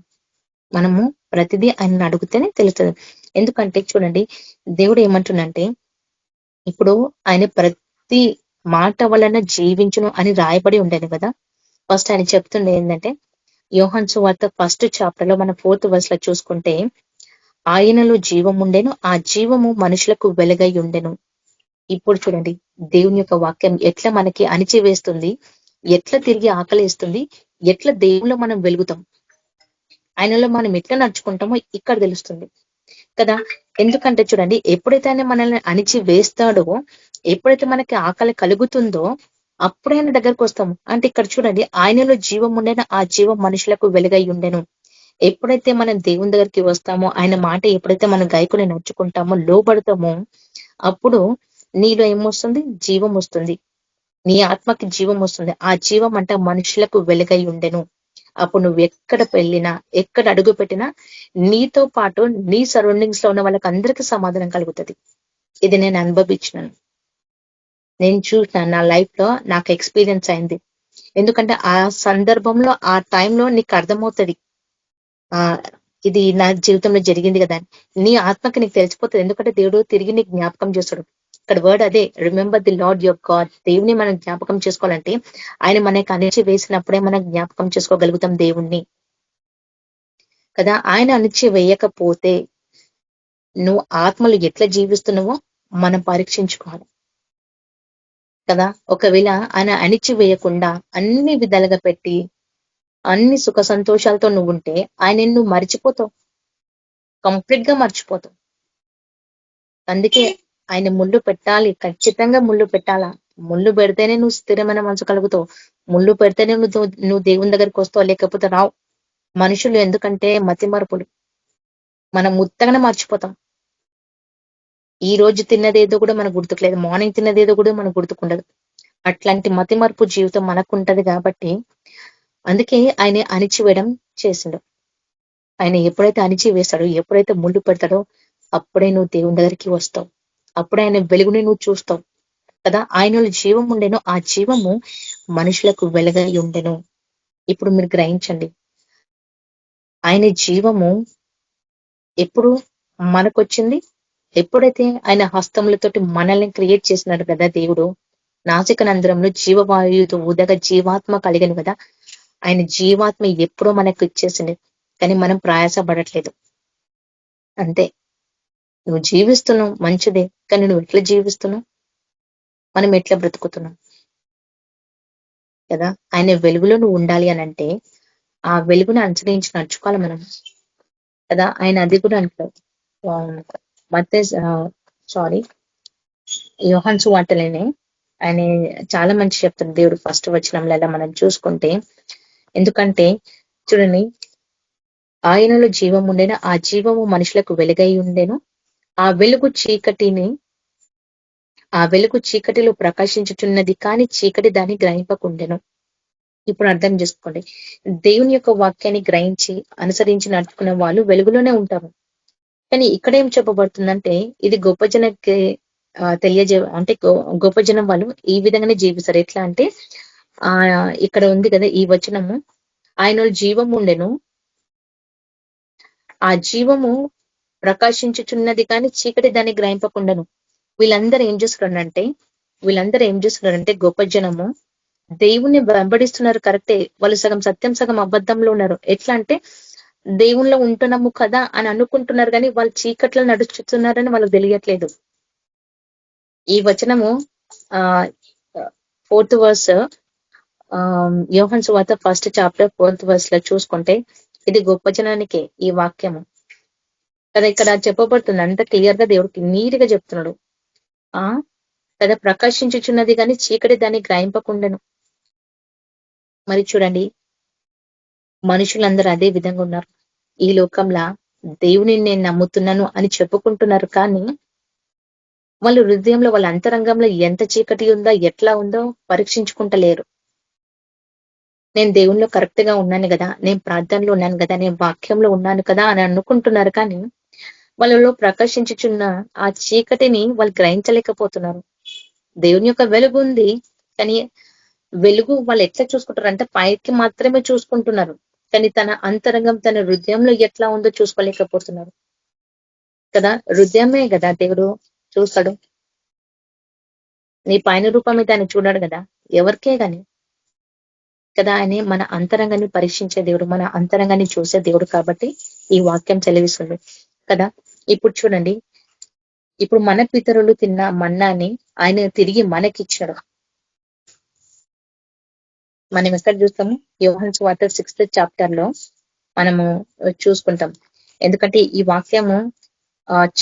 మనము ప్రతిదీ ఆయన అడిగితేనే తెలుస్తుంది. ఎందుకంటే చూడండి, దేవుడు ఏమంటుండంటే ఇప్పుడు ఆయన ప్రతి మాట వలన జీవించును అని రాయబడి ఉండేది కదా. ఫస్ట్ ఆయన చెప్తుండే ఏంటంటే యోహాను సువార్త 1st chapter లో మన 4th verse లో చూసుకుంటే, ఆయనలో జీవం ఉండెను, ఆ జీవము మనుషులకు వెలుగై ఉండెను. ఇప్పుడు చూడండి, దేవుని యొక్క వాక్యం ఎట్లా మనకి అణిచివేస్తుంది, ఎట్లా తిరిగి ఆకలిస్తుంది, ఎట్లా దేవుల్లో మనం వెలుగుతాం, ఆయనలో మనం ఎట్లా నడుచుకుంటామో ఇక్కడ తెలుస్తుంది కదా. ఎందుకంటే చూడండి, ఎప్పుడైతే ఆయన మనల్ని అణిచి వేస్తాడో, ఎప్పుడైతే మనకి ఆకలి కలుగుతుందో అప్పుడే ఆయన దగ్గరకు వస్తాము. అంటే ఇక్కడ చూడండి, ఆయనలో జీవం ఉండేను, ఆ జీవం మనుషులకు వెలుగై ఉండెను. ఎప్పుడైతే మనం దేవుని దగ్గరికి వస్తామో, ఆయన మాట ఎప్పుడైతే మనం గాయకుని నడుచుకుంటామో, లోబడతామో, అప్పుడు నీలో ఏమొస్తుంది? జీవం వస్తుంది. నీ ఆత్మకి జీవం వస్తుంది. ఆ జీవం అంటే మనుషులకు వెలుగై ఉండెను. అప్పుడు నువ్వు ఎక్కడ వెళ్ళినా, ఎక్కడ అడుగు పెట్టినా నీతో పాటు నీ సరౌండింగ్స్ లో ఉన్న వాళ్ళకి అందరికీ సమాధానం కలుగుతుంది. ఇది నేను అనుభవించినాను, నేను చూసిన నా లైఫ్ లో నాకు ఎక్స్పీరియన్స్ అయింది. ఎందుకంటే ఆ సందర్భంలో ఆ టైంలో నీకు అర్థమవుతుంది ఆ ఇది నా జీవితంలో జరిగింది కదా అని. నీ ఆత్మకి నీకు తెలిసిపోతుంది. ఎందుకంటే దేవుడు తిరిగి నీకు జ్ఞాపకం చేస్తాడు. ఇక్కడ వర్డ్ అదే, remember the lord your God. దేవుని మనం జ్ఞాపకం చేసుకోవాలంటే ఆయన మనకి అణిచి వేసినప్పుడే మనం జ్ఞాపకం చేసుకోగలుగుతాం దేవుణ్ణి కదా. ఆయన అణిచి వేయకపోతే నువ్వు ఆత్మలు ఎట్లా జీవిస్తున్నావో మనం పరీక్షించుకోవాలి కదా. ఒకవేళ ఆయన అణిచి వేయకుండా అన్ని విధాలుగా పెట్టి అన్ని సుఖ సంతోషాలతో నువ్వు ఉంటే ఆయన నువ్వు మర్చిపోతావు, కంప్లీట్ గా మర్చిపోతావు. అందుకే ఆయన ముళ్ళు పెట్టాలి, ఖచ్చితంగా ముళ్ళు పెట్టాలా. ముళ్ళు పెడితేనే నువ్వు స్థిరమైన మనసు కలుగుతావు. ముళ్ళు పెడితేనే నువ్వు దేవుని దగ్గరికి వస్తావు, లేకపోతే రావు. మనుషులు ఎందుకంటే మతి మరుపులు, మనం ముత్తగానే మర్చిపోతాం. ఈ రోజు తిన్నదేదో కూడా మనకు గుర్తుకులేదు, మార్నింగ్ తిన్నదేదో కూడా మనకు గుర్తుకుండదు. అట్లాంటి మతి మరుపు జీవితం మనకు ఉంటది. కాబట్టి అందుకే ఆయన అణిచివేయడం చేసిండు. ఆయన ఎప్పుడైతే అణిచి వేస్తాడో, ఎప్పుడైతే ముళ్ళు పెడతాడో అప్పుడే నువ్వు దేవుని దగ్గరికి వస్తావు. అప్పుడే ఆయన వెలుగుని నువ్వు చూస్తావు కదా. ఆయనలో జీవం ఉండెను, ఆ జీవము మనుషులకు వెలుగై ఉండెను. ఇప్పుడు మీరు గ్రహించండి, ఆయన జీవము ఎప్పుడు మనకొచ్చింది? ఎప్పుడైతే ఆయన హస్తములతోటి మనల్ని క్రియేట్ చేసినాడు కదా దేవుడు. నాసిక నంద్రంలో జీవవాయువుతో ఉదగ జీవాత్మ కలిగను కదా. ఆయన జీవాత్మ ఎప్పుడో మనకు ఇచ్చేసింది, కానీ మనం ప్రయాసపడట్లేదు. అంతే, నువ్వు జీవిస్తున్నావు మంచిదే, కానీ నువ్వు ఎట్లా జీవిస్తున్నావు, మనం ఎట్లా బ్రతుకుతున్నాం కదా. ఆయన వెలుగులో నువ్వు ఉండాలి అని అంటే ఆ వెలుగును అనుసరించి నడుచుకోవాలి మనం కదా. ఆయన అది కూడా అంటారు, యోహాను సువార్తలోనే ఆయన చాలా మంచి చెప్తాడు దేవుడు. ఫస్ట్ వచనంలో మనం చూసుకుంటే, ఎందుకంటే చూడండి, ఆయనలో జీవం ఉండేను, ఆ జీవము మనుషులకు వెలుగై ఉండేను, ఆ వెలుగు చీకటిలో ప్రకాశించుచున్నది, కానీ చీకటి దాన్ని గ్రహింపకుండెను. ఇప్పుడు అర్థం చేసుకోండి, దేవుని యొక్క వాక్యాన్ని గ్రహించి అనుసరించి నడుచుకున్న వాళ్ళు వెలుగులోనే ఉంటారు. కానీ ఇక్కడ ఏం చెప్పబడుతుందంటే, ఇది గొప్ప జనకి అంటే గొప్ప జనం వాళ్ళు ఈ విధంగానే జీవిస్తారు. ఎట్లా అంటే ఇక్కడ ఉంది కదా ఈ వచనము, ఆయన జీవం ఉండెను, ఆ జీవము ప్రకాశించుచున్నది కానీ చీకటి దాన్ని గ్రహింపకుండాను. వీళ్ళందరూ ఏం చేస్తున్నారంటే గొప్ప జనము దేవుణ్ణి వెంబడిస్తున్నారు, కరెక్టే. వాళ్ళు సగం సత్యం సగం అబద్ధంలో ఉన్నారు. ఎట్లా అంటే దేవుణ్ణిలో ఉంటున్నాము కదా అని అనుకుంటున్నారు, కానీ వాళ్ళు చీకట్లో నడుచుతున్నారని వాళ్ళకి తెలియట్లేదు. ఈ వచనము 4th verse, యోహాను సువార్త 1st chapter 4th verse లో చూసుకుంటే, ఇది గొప్ప జనానికే ఈ వాక్యము కదా. ఇక్కడ చెప్పబడుతుంది అంత క్లియర్ గా దేవుడికి నీట్గా చెప్తున్నాడు. కదా, ప్రకాశించుచున్నది కానీ చీకటి దాన్ని గ్రహింపకుండాను. మరి చూడండి, మనుషులందరూ అదే విధంగా ఉన్నారు. ఈ లోకంలో దేవుని నేను నమ్ముతున్నాను అని చెప్పుకుంటున్నారు, కానీ వాళ్ళు హృదయంలో వాళ్ళ అంతరంగంలో ఎంత చీకటి ఉందో ఎట్లా ఉందో పరీక్షించుకుంటలేరు. నేను దేవునిలో కరెక్ట్ గా ఉన్నాను కదా, నేను ప్రార్థనలో ఉన్నాను కదా, నేను వాక్యంలో ఉన్నాను కదా అని అనుకుంటున్నారు, కానీ వాళ్ళలో ప్రకాశించుచున్న ఆ చీకటిని వాళ్ళు గ్రహించలేకపోతున్నారు. దేవుని యొక్క వెలుగు ఉంది, కానీ వెలుగు వాళ్ళు ఎట్లా చూసుకుంటారు అంటే పైకి మాత్రమే చూసుకుంటున్నారు, కానీ తన అంతరంగం తన హృదయంలో ఎట్లా ఉందో చూసుకోలేకపోతున్నారు కదా. హృదయమే కదా దేవుడు చూస్తాడు, నీ పైన రూపం మీద ఆయన చూడాడు కదా, ఎవరికే గాని కదా. ఆయన మన అంతరంగాన్ని పరీక్షించే దేవుడు, మన అంతరంగాన్ని చూసే దేవుడు. కాబట్టి ఈ వాక్యం చెలవిస్తుంది కదా. ఇప్పుడు చూడండి, ఇప్పుడు మన పితరులు తిన్న మన్నాని ఆయన తిరిగి మనకిచ్చాడు. మనం ఎక్కడ చూస్తాము? యోహాను సువార్త 6th chapter లో మనము చూసుకుంటాం. ఎందుకంటే ఈ వాక్యము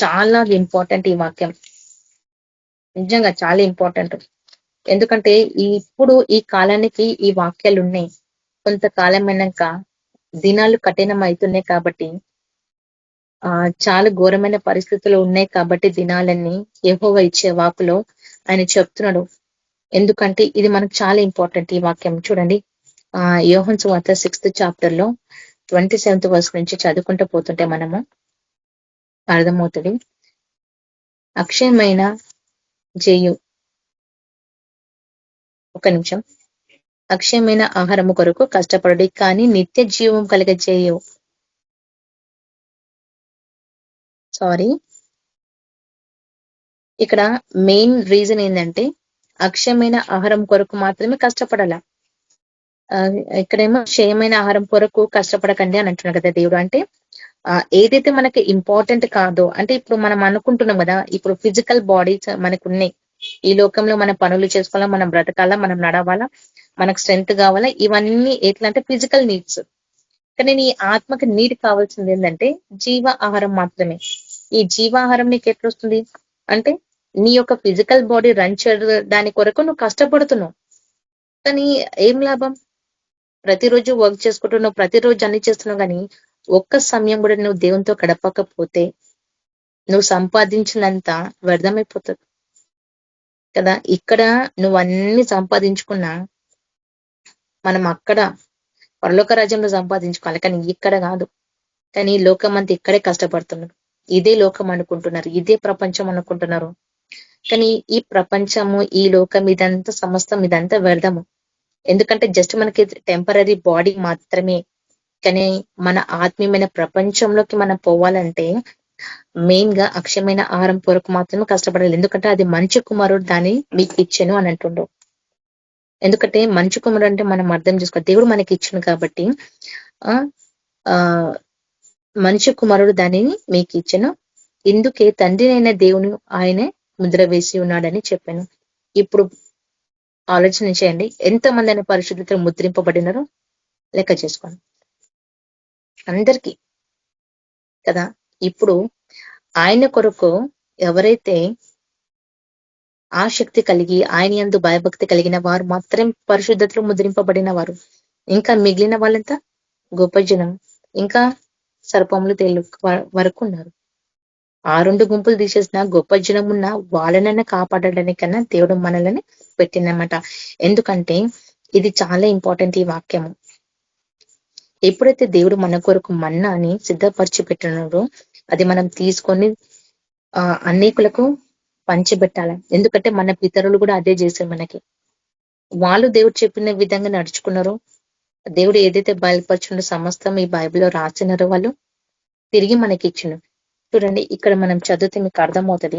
చాలా ఇంపార్టెంట్. ఈ వాక్యం నిజంగా చాలా ఇంపార్టెంట్. ఎందుకంటే ఇప్పుడు ఈ కాలానికి ఈ వాక్యాలు ఉన్నాయి. కొంతకాలం అయినాక దినాలు కఠినం అవుతున్నాయి కాబట్టి, చాలా ఘోరమైన పరిస్థితులు ఉన్నాయి కాబట్టి దినాలన్నీ యెహోవా ఇచ్చే వాకులో ఆయన చెప్తున్నాడు. ఎందుకంటే ఇది మనకు చాలా ఇంపార్టెంట్. ఈ వాక్యం చూడండి, యోహాను సువార్త 6th chapter లో 27th verse నుంచి చదువుకుంటూ పోతుంటే మనము అర్థమవుతుంది. అక్షయమైన జేయు ఒక నిమిషం. అక్షయమైన ఆహారము కొరకు కష్టపడు, కానీ నిత్య జీవం కలిగజేయు. సారీ, ఇక్కడ మెయిన్ రీజన్ ఏంటంటే అక్షయమైన ఆహారం కొరకు మాత్రమే కష్టపడాల. ఇక్కడేమో క్షయమైన ఆహారం కొరకు కష్టపడకండి అని అంటున్నాడు కదా దేవుడు. అంటే ఏదైతే మనకి ఇంపార్టెంట్ కాదో, అంటే ఇప్పుడు మనం అనుకుంటున్నాం కదా, ఇప్పుడు ఫిజికల్ బాడీస్ మనకు ఉన్నాయి, ఈ లోకంలో మన పనులు చేసుకోవాలా, మనం బ్రతకాలా, మనం నడవాలా, మనకు స్ట్రెంగ్త్ కావాలా, ఇవన్నీ ఎట్లా అంటే ఫిజికల్ నీడ్స్. కానీ నీ ఆత్మకి నీడ్ కావాల్సింది ఏంటంటే జీవ ఆహారం మాత్రమే. ఈ జీవాహారం నీకు ఎట్లా వస్తుంది అంటే నీ యొక్క ఫిజికల్ బాడీ రన్ చేయడానికి కొరకు నువ్వు కష్టపడుతున్నావు, కానీ ఏం లాభం? ప్రతిరోజు వర్క్ చేసుకుంటున్నావు, ప్రతిరోజు అన్ని చేస్తున్నావు, కానీ ఒక్క సమయం కూడా నువ్వు దేవునితో గడపకపోతే నువ్వు సంపాదించినంత వ్యర్థమైపోతుంది కదా. ఇక్కడ నువ్వు అన్ని సంపాదించుకున్నా మనం అక్కడ పరలోక రాజ్యంలో సంపాదించుకోవాలి, కానీ ఇక్కడ కాదు. కానీ లోకం అంతా ఇక్కడే కష్టపడుతున్నారు, ఇదే లోకం అనుకుంటున్నారు, ఇదే ప్రపంచం అనుకుంటున్నారు. కానీ ఈ ప్రపంచము, ఈ లోకం, ఇదంతా సమస్తం, ఇదంతా వ్యర్థము. ఎందుకంటే జస్ట్ మనకి టెంపరీ బాడీ మాత్రమే. కానీ మన ఆత్మీయమైన ప్రపంచంలోకి మనం పోవాలంటే మెయిన్ గా అక్షయమైన ఆహారం కొరకు మాత్రమే కష్టపడాలి. ఎందుకంటే అది మంచి కుమారుడు దాన్ని మీకు ఇచ్చాను అని అంటుండ్రు. ఎందుకంటే మంచి కుమారుడు అంటే మనం అర్థం చేసుకో, దేవుడు మనకి ఇచ్చాను కాబట్టి ఆ మంచి కుమారుడు దానిని మీకు ఇచ్చాను, ఇందుకే తండ్రి అయిన దేవుని ఆయనే ముద్ర వేసి ఉన్నాడని చెప్పాను. ఇప్పుడు ఆలోచన చేయండి, ఎంతమంది అయిన పరిశుద్ధతలు ముద్రింపబడినారో లెక్క చేసుకోండి, అందరికీ కదా. ఇప్పుడు ఆయన కొరకు ఎవరైతే ఆసక్తి కలిగి ఆయన యందు భయభక్తి కలిగిన వారు మాత్రం పరిశుద్ధతలు ముద్రింపబడిన వారు. ఇంకా మిగిలిన వాళ్ళంతా గొప్ప జనం, ఇంకా సర్పములు తేలు వరకు ఉన్నారు. ఆ 2 గుంపులు తీసేసిన గొప్ప జనం ఉన్న వాళ్ళనైనా కాపాడడానికన్నా దేవుడు మనల్ని పెట్టినమాట. ఎందుకంటే ఇది చాలా ఇంపార్టెంట్ ఈ వాక్యము. ఎప్పుడైతే దేవుడు మన కొరకు మన్నాని సిద్ధపరిచి పెట్టినాడో అది మనం తీసుకొని అనేకులకు పంచిపెట్టాలి. ఎందుకంటే మన పితరులు కూడా అదే చేశారు మనకి. వాళ్ళు దేవుడు చెప్పిన విధంగా నడుచుకున్నారో, దేవుడు ఏదైతే బయలుపరిచిన సమస్తం ఈ బైబిల్లో రాసినారో వాళ్ళు తిరిగి మనకి ఇచ్చిన. చూడండి, ఇక్కడ మనం చదివితే మీకు అర్థమవుతుంది.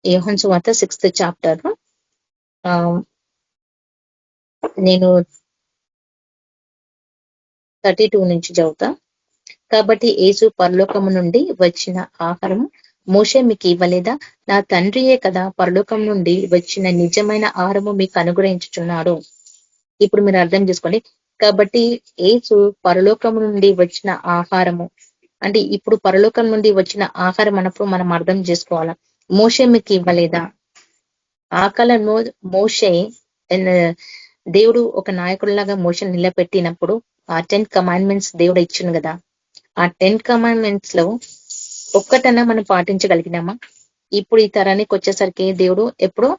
యోహాను సువార్త 6th చాప్టర్ నేను 32 నుంచి చదువుతా. కాబట్టి యేసు పరలోకము నుండి వచ్చిన ఆహారము మోషే మీకు ఇవ్వలేదా? నా తండ్రియే కదా పరలోకం నుండి వచ్చిన నిజమైన ఆహారము మీకు అనుగ్రహించుచున్నాడు. ఇప్పుడు మీరు అర్థం చేసుకోండి. కాబట్టి యేసు పరలోకం నుండి వచ్చిన ఆహారము అంటే ఇప్పుడు పరలోకం నుండి వచ్చిన ఆహారం అన్నప్పుడు మనం అర్థం చేసుకోవాలా. మోషే మీకు ఇవ్వలేదా? ఆ కాలంలో మోషే దేవుడు ఒక నాయకుడిలాగా మోషే నిలబెట్టినప్పుడు ఆ 10 కమాండ్మెంట్స్ దేవుడు ఇచ్చింది కదా. ఆ 10 కమాండ్మెంట్స్ లో ఒక్కటన్నా మనం పాటించగలిగినామా? ఇప్పుడు ఈ తరానికి వచ్చేసరికి దేవుడు ఎప్పుడు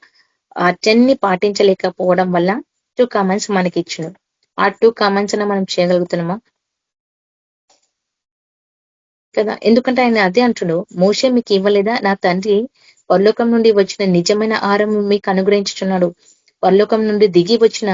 ఆ 10 ని పాటించలేకపోవడం వల్ల 2 కమాండ్స్ మనకి ఇచ్చిన. ఆ 2 కమాండ్స్ అన్న మనం చేయగలుగుతున్నామా కదా? ఎందుకంటే ఆయన అదే అంటుడు, మోషే మీకు ఇవ్వలేదా? నా తండ్రి పరలోకం నుండి వచ్చిన నిజమైన ఆహారం మీకు అనుగ్రహించుచున్నాడు. పరలోకం నుండి దిగి వచ్చిన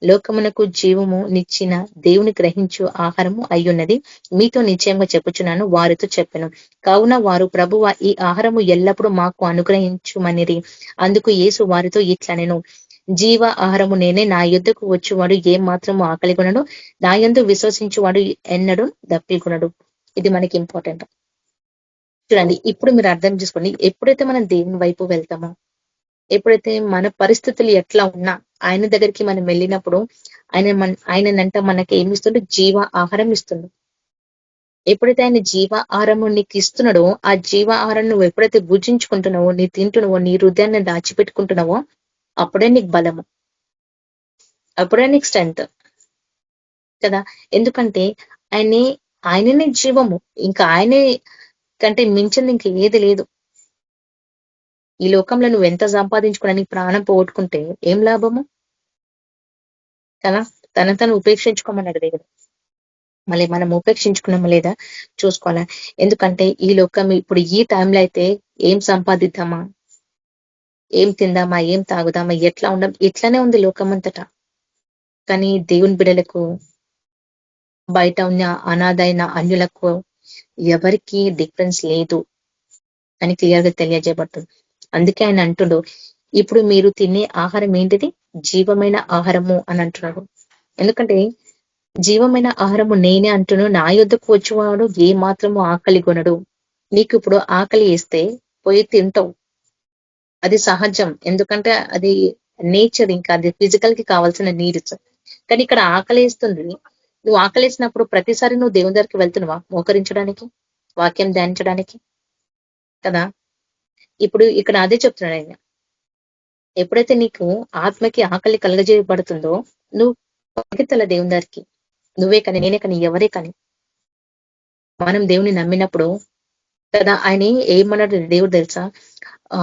లోకమునకు జీవము నిచ్చిన దేవుని గ్రహించు ఆహారము అయ్యున్నది మీతో నిశ్చయంగా చెప్పుచున్నాను వారితో చెప్పాను. కావున వారు ప్రభువా ఈ ఆహారము ఎల్లప్పుడూ మాకు అనుగ్రహించుమనిరి. అందుకు యేసు వారితో ఇట్లనెను, జీవ ఆహారము నేనే, నా యుద్ధకు వచ్చేవాడు ఏ మాత్రము ఆకలిగొనడు, నా యందు విశ్వసించువాడు ఎన్నడూ దప్పికొనడు. ఇది మనకి ఇంపార్టెంట్. చూడండి, ఇప్పుడు మీరు అర్థం చేసుకోండి, ఎప్పుడైతే మనం దేవుని వైపు వెళ్తామో, ఎప్పుడైతే మన పరిస్థితులు ఎట్లా ఉన్నా ఆయన దగ్గరికి మనం వెళ్ళినప్పుడు ఆయనంట మనకి ఏమి ఇస్తుండో జీవ ఆహారం ఇస్తుండు. ఎప్పుడైతే ఆయన జీవ ఆహారం నీకు ఇస్తున్నాడో ఆ జీవ ఆహారం నువ్వు ఎప్పుడైతే భుజించుకుంటున్నావో, నీ తింటున్నావో, నీ హృదయాన్ని దాచిపెట్టుకుంటున్నావో అప్పుడే నీకు బలము, అప్పుడే నీకు స్ట్రెంగ్త్ కదా. ఎందుకంటే ఆయననే జీవము, ఇంకా ఆయనే కంటే మించింది ఇంక ఏది లేదు. ఈ లోకంలో నువ్వు ఎంత సంపాదించుకున్నా నీ ప్రాణం పోగొట్టుకుంటే ఏం లాభము కదా. తను ఉపేక్షించుకోమన్నాడు దేవుడు. మళ్ళీ మనం ఉపేక్షించుకున్నామా లేదా చూసుకోవాలా. ఎందుకంటే ఈ లోకం ఇప్పుడు ఈ టైంలో అయితే ఏం సంపాదిద్దామా, ఏం తిందామా, ఏం తాగుదామా, ఎట్లా ఉండం, ఇట్లానే ఉంది లోకం అంతటా. కానీ దేవుని బిడ్డలకు, బయట ఉన్న అనాథైన అన్యులకు ఎవరికి డిఫరెన్స్ లేదు అని క్లియర్ గా తెలియజేయబడుతుంది. అందుకే ఆయన అంటుడు, ఇప్పుడు మీరు తినే ఆహారం ఏంటిది? జీవమైన ఆహారము అని అంటున్నాడు. ఎందుకంటే జీవమైన ఆహారము నేనే అంటున్నాను, నా యొద్దకు వచ్చేవాడు ఏ మాత్రము ఆకలి కొనడు. నీకు ఇప్పుడు ఆకలి వేస్తే పోయి తింటావు, అది సహజం. ఎందుకంటే అది నేచర్, ఇంకా అది ఫిజికల్ కి కావాల్సిన నీడ్స్. కానీ ఇక్కడ ఆకలిస్తుంది, నువ్వు ఆకలేసినప్పుడు ప్రతిసారి నువ్వు దేవుని దగ్గరికి వెళ్తున్నావా మోకరించడానికి, వాక్యం ధ్యానించడానికి కదా. ఇప్పుడు ఇక్కడ అదే చెప్తున్నాడు ఆయన, ఎప్పుడైతే నీకు ఆత్మకి ఆకలి కలగజేయబడుతుందో నువ్వు పరిగెత్తల దేవుని దగ్గరికి. నువ్వే కానీ, నేనే కానీ, ఎవరే కానీ, మనం దేవుని నమ్మినప్పుడు కదా. ఆయన ఏమన్నాడు దేవుడు తెలుసా? ఆ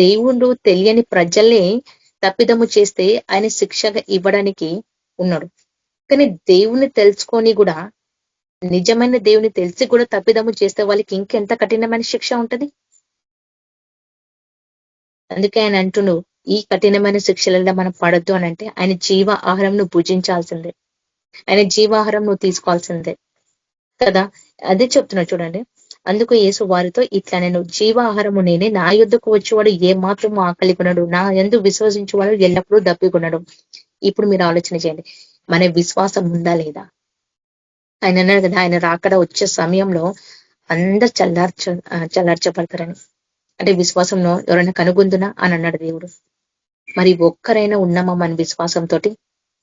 దేవుడు తెలియని ప్రజల్ని తప్పిదము చేస్తే ఆయన శిక్షగా ఇవ్వడానికి ఉన్నాడు. కానీ దేవుని తెలుసుకొని కూడా, నిజమైన దేవుని తెలిసి కూడా తప్పిదము చేస్తే వాళ్ళకి ఇంకెంత కఠినమైన శిక్ష ఉంటది. అందుకే ఆయన అంటును, ఈ కఠినమైన శిక్షలలో మనం పడద్దు అని అంటే ఆయన జీవ ఆహారం నువ్వు భుజించాల్సిందే, ఆయన జీవాహారం నువ్వు తీసుకోవాల్సిందే కదా. అదే చెప్తున్నా చూడండి. అందుకు యేసు వారితో ఇట్లా, నేను జీవాహారము నేనే, నా యుద్ధకు వచ్చేవాడు ఏ మాత్రము ఆకలి కొనడు, నా యందు విశ్వసించేవాడు ఎల్లప్పుడూ దప్పికొనడు. ఇప్పుడు మీరు ఆలోచన చేయండి, మన విశ్వాసం ఉందా లేదా? ఆయన అన్నాడు కదా, ఆయన రాకడ వచ్చే సమయంలో అందరు చల్లార్చబడతారని. అంటే విశ్వాసంలో ఎవరైనా కనుగొందునా అని అన్నాడు దేవుడు. మరి ఒక్కరైనా ఉన్నామా మన విశ్వాసంతో?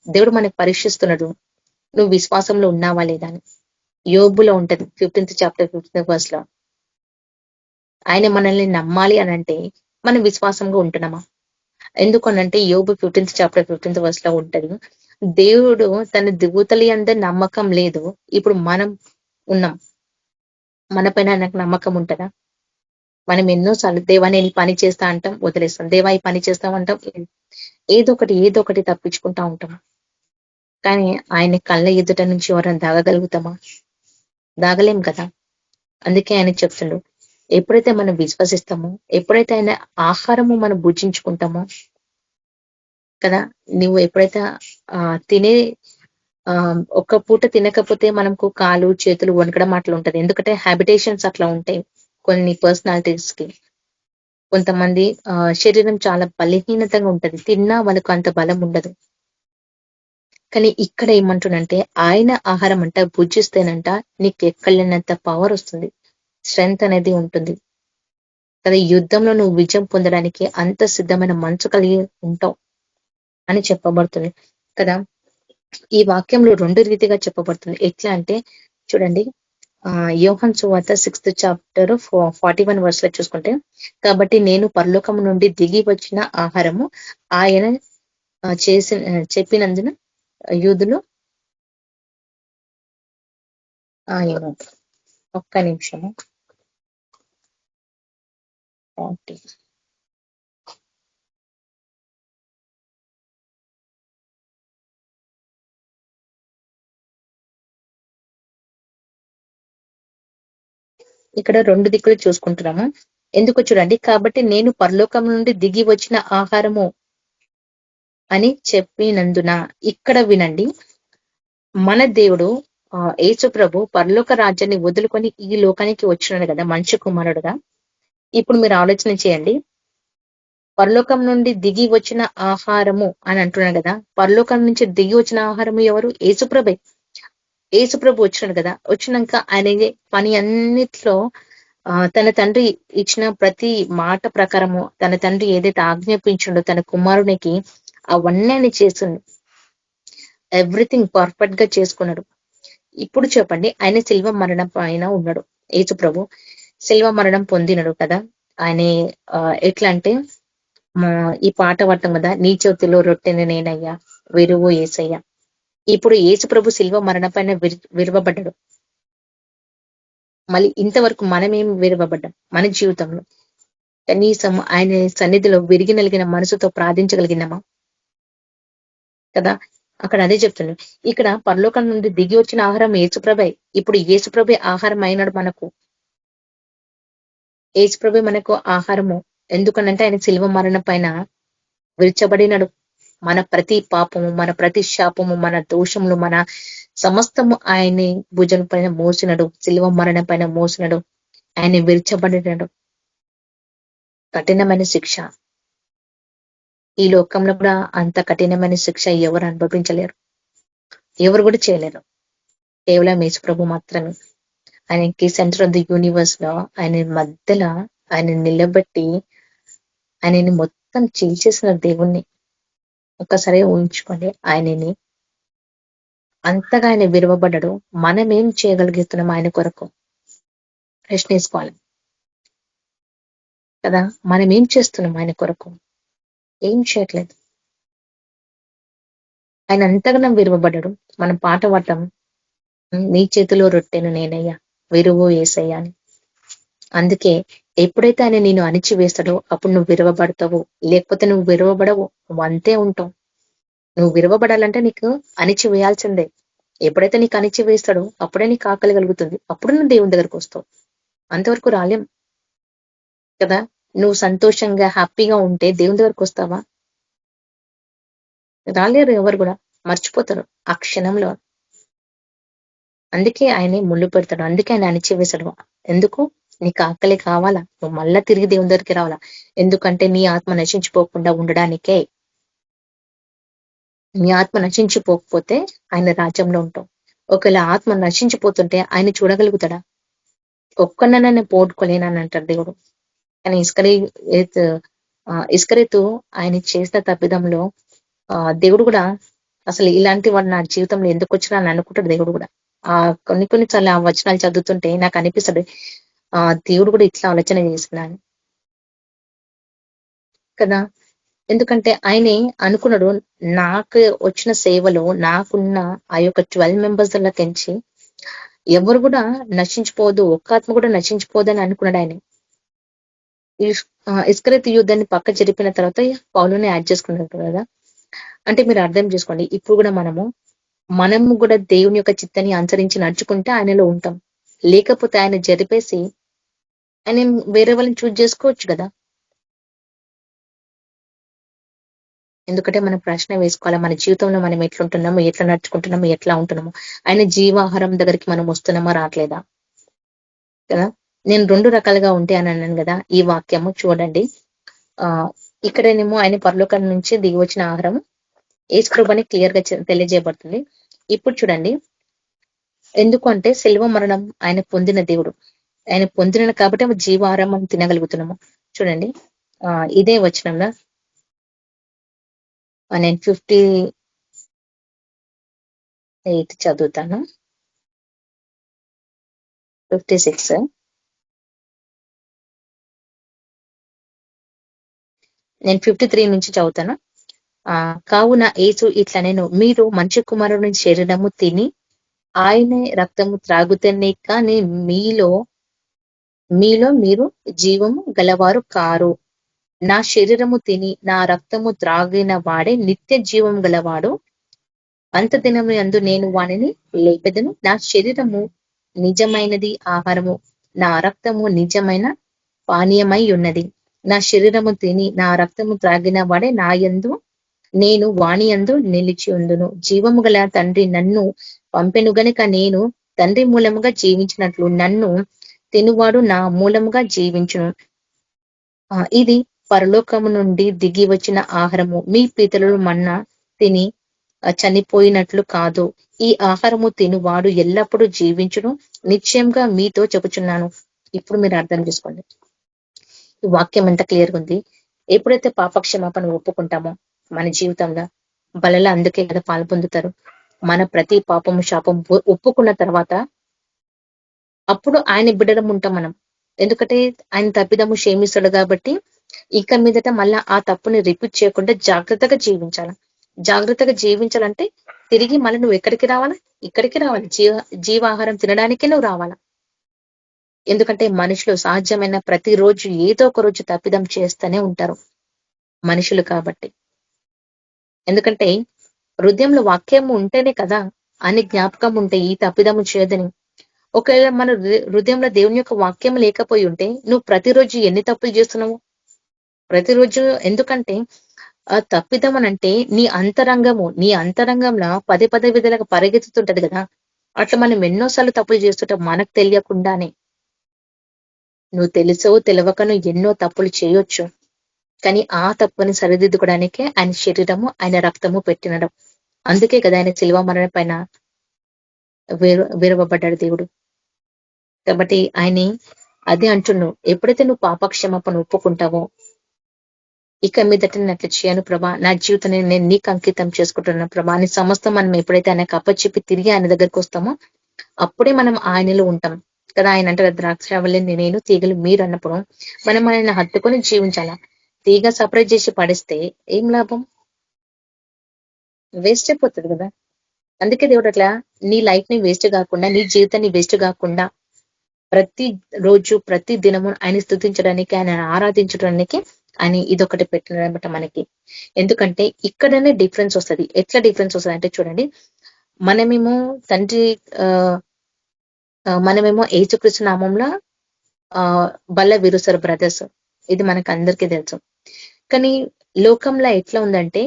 దేవుడు మనకు పరీక్షిస్తున్నాడు, నువ్వు విశ్వాసంలో ఉన్నావా లేదా అని. యోబులో ఉంటది 15th chapter 15th verse లో. ఆయన మనల్ని నమ్మాలి అని అంటే మనం విశ్వాసంగా ఉంటున్నామా? ఎందుకనంటే యోబు 15th chapter 15th verse లో ఉంటది, దేవుడు తన దూతలి అందరి నమ్మకం లేదు, ఇప్పుడు మనం ఉన్నాం, మన పైన ఆయనకు నమ్మకం ఉంటుందా? మనం ఎన్నోసార్లు దేవా నేను ఈ పని చేస్తా అంటాం, వదిలేస్తాం. దేవా ఈ పని చేస్తామంటాం, ఏదో ఒకటి తప్పించుకుంటా ఉంటాం. కానీ ఆయన కళ్ళ ఎదుట నుంచి ఎవరైనా దాగగలుగుతామా? దాగలేం కదా. అందుకే ఆయన చెప్తుండు, ఎప్పుడైతే మనం విశ్వసిస్తామో, ఎప్పుడైతే ఆయన ఆహారము మనం భుజించుకుంటామో కదా. నువ్వు ఎప్పుడైతే తినే ఒక్క పూట తినకపోతే మనకు కాలు చేతులు వణకడం అట్లా ఉంటది. ఎందుకంటే హ్యాబిటేషన్స్ అట్లా ఉంటాయి కొన్ని పర్సనాలిటీస్ కి. కొంతమంది శరీరం చాలా బలహీనతగా ఉంటది, తిన్నా వాళ్ళకు అంత బలం ఉండదు. కానీ ఇక్కడ ఏమంటున్నంటే ఆయన ఆహారం అంట భుజిస్తేనంట నీకు ఎక్కలేనంత పవర్ వస్తుంది, స్ట్రెంగ్త్ అనేది ఉంటుంది కదా. యుద్ధంలో నువ్వు విజయం పొందడానికి అంత సిద్ధమైన మనసు కలిగి ఉంటావు అని చెప్పబడుతుంది కదా. ఈ వాక్యంలో 2 రీతిగా చెప్పబడుతుంది. ఎట్లా అంటే చూడండి, యోహాను సువార్త 6th chapter 41 verse లో చూసుకుంటే, కాబట్టి నేను పరలోకము నుండి దిగి వచ్చిన ఆహారము ఆయన చెప్పినందున యూదులు ఒక్క నిమిషము ఇక్కడ 2 దిక్కులు చూసుకుంటున్నాము. ఎందుకు చూడండి, కాబట్టి నేను పరలోకం నుండి దిగి వచ్చిన ఆహారము అని చెప్పినందున. ఇక్కడ వినండి, మన దేవుడు యేసు ప్రభు పరలోక రాజ్యాన్ని వదులుకొని ఈ లోకానికి వచ్చినాడు కదా మనిషి కుమారుడుగా. ఇప్పుడు మీరు ఆలోచన చేయండి, పరలోకం నుండి దిగి వచ్చిన ఆహారము అని అంటున్నాడు కదా. పరలోకం నుంచి దిగి వచ్చిన ఆహారము ఎవరు? యేసుప్రభే. యేసుప్రభు వచ్చినాడు కదా. వచ్చినాక ఆయన పని అన్నిట్లో తన తండ్రి ఇచ్చిన ప్రతి మాట ప్రకారము, తన తండ్రి ఏదైతే ఆజ్ఞాపించిండో తన కుమారునికి, అవన్నీ ఆయన చేసిండు. ఎవ్రీథింగ్ పర్ఫెక్ట్ గా చేసుకున్నాడు. ఇప్పుడు చెప్పండి, ఆయన శిల్వ మరణం పైన ఉన్నాడు. యేసు ప్రభు శిల్వ మరణం పొందినడు కదా. ఆయన ఎట్లా అంటే ఈ పాట పడతాం కదా, నీ చేతిలో రొట్టెని నేనయ్యా, విరువు ఏసయ్యా. ఇప్పుడు యేసు ప్రభు శిల్వ మరణ పైన విరవబడ్డాడు. మళ్ళీ ఇంతవరకు మనమేం విరవబడ్డాం మన జీవితంలో? కనీసం ఆయన సన్నిధిలో విరిగి నలిగిన మనసుతో ప్రార్థించగలిగినామా కదా. అక్కడ అదే చెప్తున్నాడు. ఇక్కడ పరలోకం నుండి దిగి వచ్చిన ఆహారం యేసుప్రభే. ఇప్పుడు యేసుప్రభే ఆహారం అయినాడు మనకు. యేసుప్రభే మనకు ఆహారము. ఎందుకనంటే ఆయన శిలువ మరణం పైన విరిచబడినడు. మన ప్రతి పాపము, మన ప్రతి శాపము, మన దోషములు, మన సమస్తము ఆయన్ని భుజం పైన మోసినడు. శిలువ మరణం పైన మోసినడు. ఆయన విరిచబడినడు. కఠినమైన శిక్ష. ఈ లోకంలో కూడా అంత కఠినమైన శిక్ష ఎవరు అనుభవించలేరు, ఎవరు కూడా చేయలేరు. కేవలం యేసు ప్రభు మాత్రమే. ఆయనకి సెంటర్ ఆఫ్ ది యూనివర్స్ లో ఆయన మధ్యలో ఆయన నిలబెట్టి ఆయనని మొత్తం చీల్చేసిన దేవుణ్ణి ఒక్కసారి ఊహించుకోండి. ఆయనని అంతగా ఆయన విరవబడ్డాడు. మనం ఏం చేయగలుగుతున్నాం ఆయన కొరకు ప్రశ్నించుకోవాలి కదా. మనం ఏం చేస్తున్నాం ఆయన కొరకు? ఏం చేయట్లేదు. ఆయన అంతగా విరవబడ్డాడు. మనం పాట పాడటం, నీ చేతిలో రొట్టెను నేనయ్యా, విరువు ఏసయ్యా అని. అందుకే ఎప్పుడైతే ఆయన నేను అణిచివేస్తాడో అప్పుడు నువ్వు విరవబడతావు. లేకపోతే నువ్వు విరవబడవు, నువ్వు అంతే ఉంటావు. నువ్వు విరవబడాలంటే నీకు అణిచి వేయాల్సిందే. ఎప్పుడైతే నీకు అణిచి వేస్తాడో అప్పుడే నీకు ఆకలి కలుగుతుంది. అప్పుడు నువ్వు దేవుని దగ్గరకు వస్తావు. అంతవరకు రాలేం కదా. నువ్వు సంతోషంగా హ్యాపీగా ఉంటే దేవుని దగ్గరకు వస్తావా? రాలేరు. ఎవరు కూడా మర్చిపోతారు ఆ క్షణంలో. అందుకే ఆయనే ముళ్ళు పెడతాడు. అందుకే ఆయన అణిచివేశాడు. ఎందుకు? నీకు ఆకలి కావాలా? నువ్వు మళ్ళా తిరిగి దేవుని దగ్గరికి రావాలా? ఎందుకంటే నీ ఆత్మ నశించిపోకుండా ఉండడానికే. నీ ఆత్మ నశించిపోకపోతే ఆయన రాజ్యంలో ఉంటావు. ఒకవేళ ఆత్మ నశించిపోతుంటే ఆయన చూడగలుగుతాడా? ఒక్కనైనా పోగొట్టుకోలేనని అంటాడు దేవుడు. కానీ ఇస్కరేతు ఆయన చేసిన తప్పిదంలో దేవుడు కూడా అసలు ఇలాంటి వాడు నా జీవితంలో ఎందుకు వచ్చినా అని అనుకుంటాడు దేవుడు కూడా. కొన్నిసార్లు ఆ వచనాలు చదువుతుంటే నాకు అనిపిస్తాడు, దేవుడు కూడా ఇట్లా ఆలోచన చేస్తున్నాను కదా. ఎందుకంటే ఆయనే అనుకున్నాడు, నాకు వచ్చిన సేవలో నాకున్న ఆ యొక్క 12 మెంబర్స్ తెంచి ఎవరు కూడా నశించిపోదు, ఒక్క ఆత్మ కూడా నశించిపోదు అని అనుకున్నాడు ఆయన. ఇస్కరేతు యుద్ధాన్ని పక్క జరిపిన తర్వాత పౌలుని యాడ్ చేసుకున్నాడు కదా. అంటే మీరు అర్థం చేసుకోండి, ఇప్పుడు కూడా మనము కూడా దేవుని యొక్క చిత్తాన్ని అనుసరించి నడుచుకుంటే ఆయనలో ఉంటాం. లేకపోతే ఆయన జరిపేసి ఆయన వేరే వాళ్ళని చూజ్ చేసుకోవచ్చు కదా. ఎందుకంటే మనం ప్రశ్న వేసుకోవాలి, మన జీవితంలో మనం ఎట్లుంటున్నాము, ఎట్లా నడుచుకుంటున్నాము, ఎట్లా ఉంటున్నాము. ఆయన జీవాహారం దగ్గరికి మనం వస్తున్నామా రావట్లేదా కదా. నేను 2 రకాలుగా ఉంటే అని అన్నాను కదా. ఈ వాక్యము చూడండి, ఇక్కడనేమో ఆయన పరలోకం నుంచి దిగి వచ్చిన ఆహారం యేసుప్రభుని క్లియర్ గా తెలియజేయబడుతుంది. ఇప్పుడు చూడండి, ఎందుకు అంటే శిలువ మరణం ఆయన పొందిన దేవుడు, ఆయన పొందిన కాబట్టి జీవాహారం మనం తినగలుగుతున్నాము. చూడండి, ఇదే వచనంలో నేను 58 చదువుతాను, 56. నేను 53 నుంచి చదువుతాను. కావున యేసు ఇట్లా నేను, మీరు మంచి కుమారుని శరీరము తిని ఆయన రక్తము త్రాగుతనే కానీ మీలో మీరు జీవము గలవారు కారు. నా శరీరము తిని నా రక్తము త్రాగిన వాడే నిత్య జీవం గలవాడు. అంత దినము యందు నేను వానిని లేపెదను. నా శరీరము నిజమైనది ఆహారము, నా రక్తము నిజమైన పానీయమై ఉన్నది. నా శరీరము తిని నా రక్తము త్రాగిన వాడే నా యందు, నేను వాణి యందు నిలిచి ఉందును. జీవము గల తండ్రి నన్ను పంపెను గనుక నేను తండ్రి మూలముగా జీవించినట్లు నన్ను తినువాడు నా మూలముగా జీవించును. ఇది పరలోకము నుండి దిగి వచ్చిన ఆహారము. మీ పితరులు మన్నా తిని చనిపోయినట్లు కాదు. ఈ ఆహారము తినువాడు ఎల్లప్పుడూ జీవించును. నిశ్చయంగా మీతో చెప్పుచున్నాను. ఇప్పుడు మీరు అర్థం చేసుకోండి, ఈ వాక్యం ఎంత క్లియర్గా ఉంది. ఎప్పుడైతే పాపక్షమాపణ ఒప్పుకుంటామో మన జీవితంలో బలలో అందుకే కదా పాలు పొందుతారు. మన ప్రతి పాపము శాపం ఒప్పుకున్న తర్వాత అప్పుడు ఆయన బిడ్డలం ఉంటాం మనం. ఎందుకంటే ఆయన తప్పిదము క్షమిస్తాడు కాబట్టి ఇక మీదట మళ్ళా ఆ తప్పుని రిపీట్ చేయకుండా జాగ్రత్తగా జీవించాలంటే తిరిగి మళ్ళీ నువ్వు ఎక్కడికి రావాలా? ఇక్కడికి రావాలి. జీవాహారం తినడానికే నువ్వు రావాలా. ఎందుకంటే మనుషులు సహజమైన ప్రతిరోజు ఏదో ఒక రోజు తప్పిదం చేస్తూనే ఉంటారు మనుషులు కాబట్టి. ఎందుకంటే హృదయంలో వాక్యం ఉంటేనే కదా అని జ్ఞాపకం ఉంటే ఈ తప్పిదము చేయదని. ఒకవేళ మన హృదయంలో దేవుని యొక్క వాక్యం లేకపోయి ఉంటే నువ్వు ప్రతిరోజు ఎన్ని తప్పులు చేస్తున్నావు? ప్రతిరోజు. ఎందుకంటే ఆ తప్పిదం అనంటే నీ అంతరంగంలో పదే విధాలుగా పరిగెత్తుతుంటది కదా. అట్లా మనం ఎన్నోసార్లు తప్పులు చేస్తుంటాం మనకు తెలియకుండానే. నువ్వు తెలుసో తెలియక నువ్వు ఎన్నో తప్పులు చేయొచ్చు. కానీ ఆ తప్పుని సరిదిద్దుకోవడానికే ఆయన శరీరము ఆయన రక్తము పెట్టినడం. అందుకే కదా ఆయన శిలువ మరణం పైన విరవబడ్డాడు దేవుడు. కాబట్టి ఆయన అదే అంటున్నావు, ఎప్పుడైతే నువ్వు పాపక్షమాపణ ఒప్పుకుంటావో ఇక మీదట నేను అట్లా చేయను ప్రభా, నా జీవితాన్ని నేను నీకు అంకితం చేసుకుంటున్నాను ప్రభా అని సమస్తం మనం ఎప్పుడైతే ఆయనకు అప్పచెప్పి తిరిగి ఆయన దగ్గరికి వస్తామో అప్పుడే మనం ఆయనలో ఉంటాం కదా. ఆయన అంటే ద్రాక్షావళి నేను తీగలు మీరు అన్నప్పుడు మనం ఆయన హత్తుకొని జీవించాలా. తీగ సపరేట్ చేసి పడిస్తే ఏం లాభం? వేస్ట్ అయిపోతుంది కదా. అందుకే దేవుడు అట్లా నీ లైఫ్ ని వేస్ట్ కాకుండా, నీ జీవితాన్ని వేస్ట్ కాకుండా ప్రతి రోజు ప్రతి దినము ఆయన స్తుతించడానికి, ఆయన ఆరాధించడానికి ఆయన ఇదొకటి పెట్టినమాట మనకి. ఎందుకంటే ఇక్కడనే డిఫరెన్స్ వస్తుంది. ఎట్లా డిఫరెన్స్ వస్తుంది అంటే చూడండి, మనమేమో తండ్రి మనమేమో యేసుక్రీస్తు నామంలో బల్ల విరుసరు బ్రదర్స్, ఇది మనకు అందరికీ తెలుసు. కానీ లోకంలో ఎట్లా ఉందంటే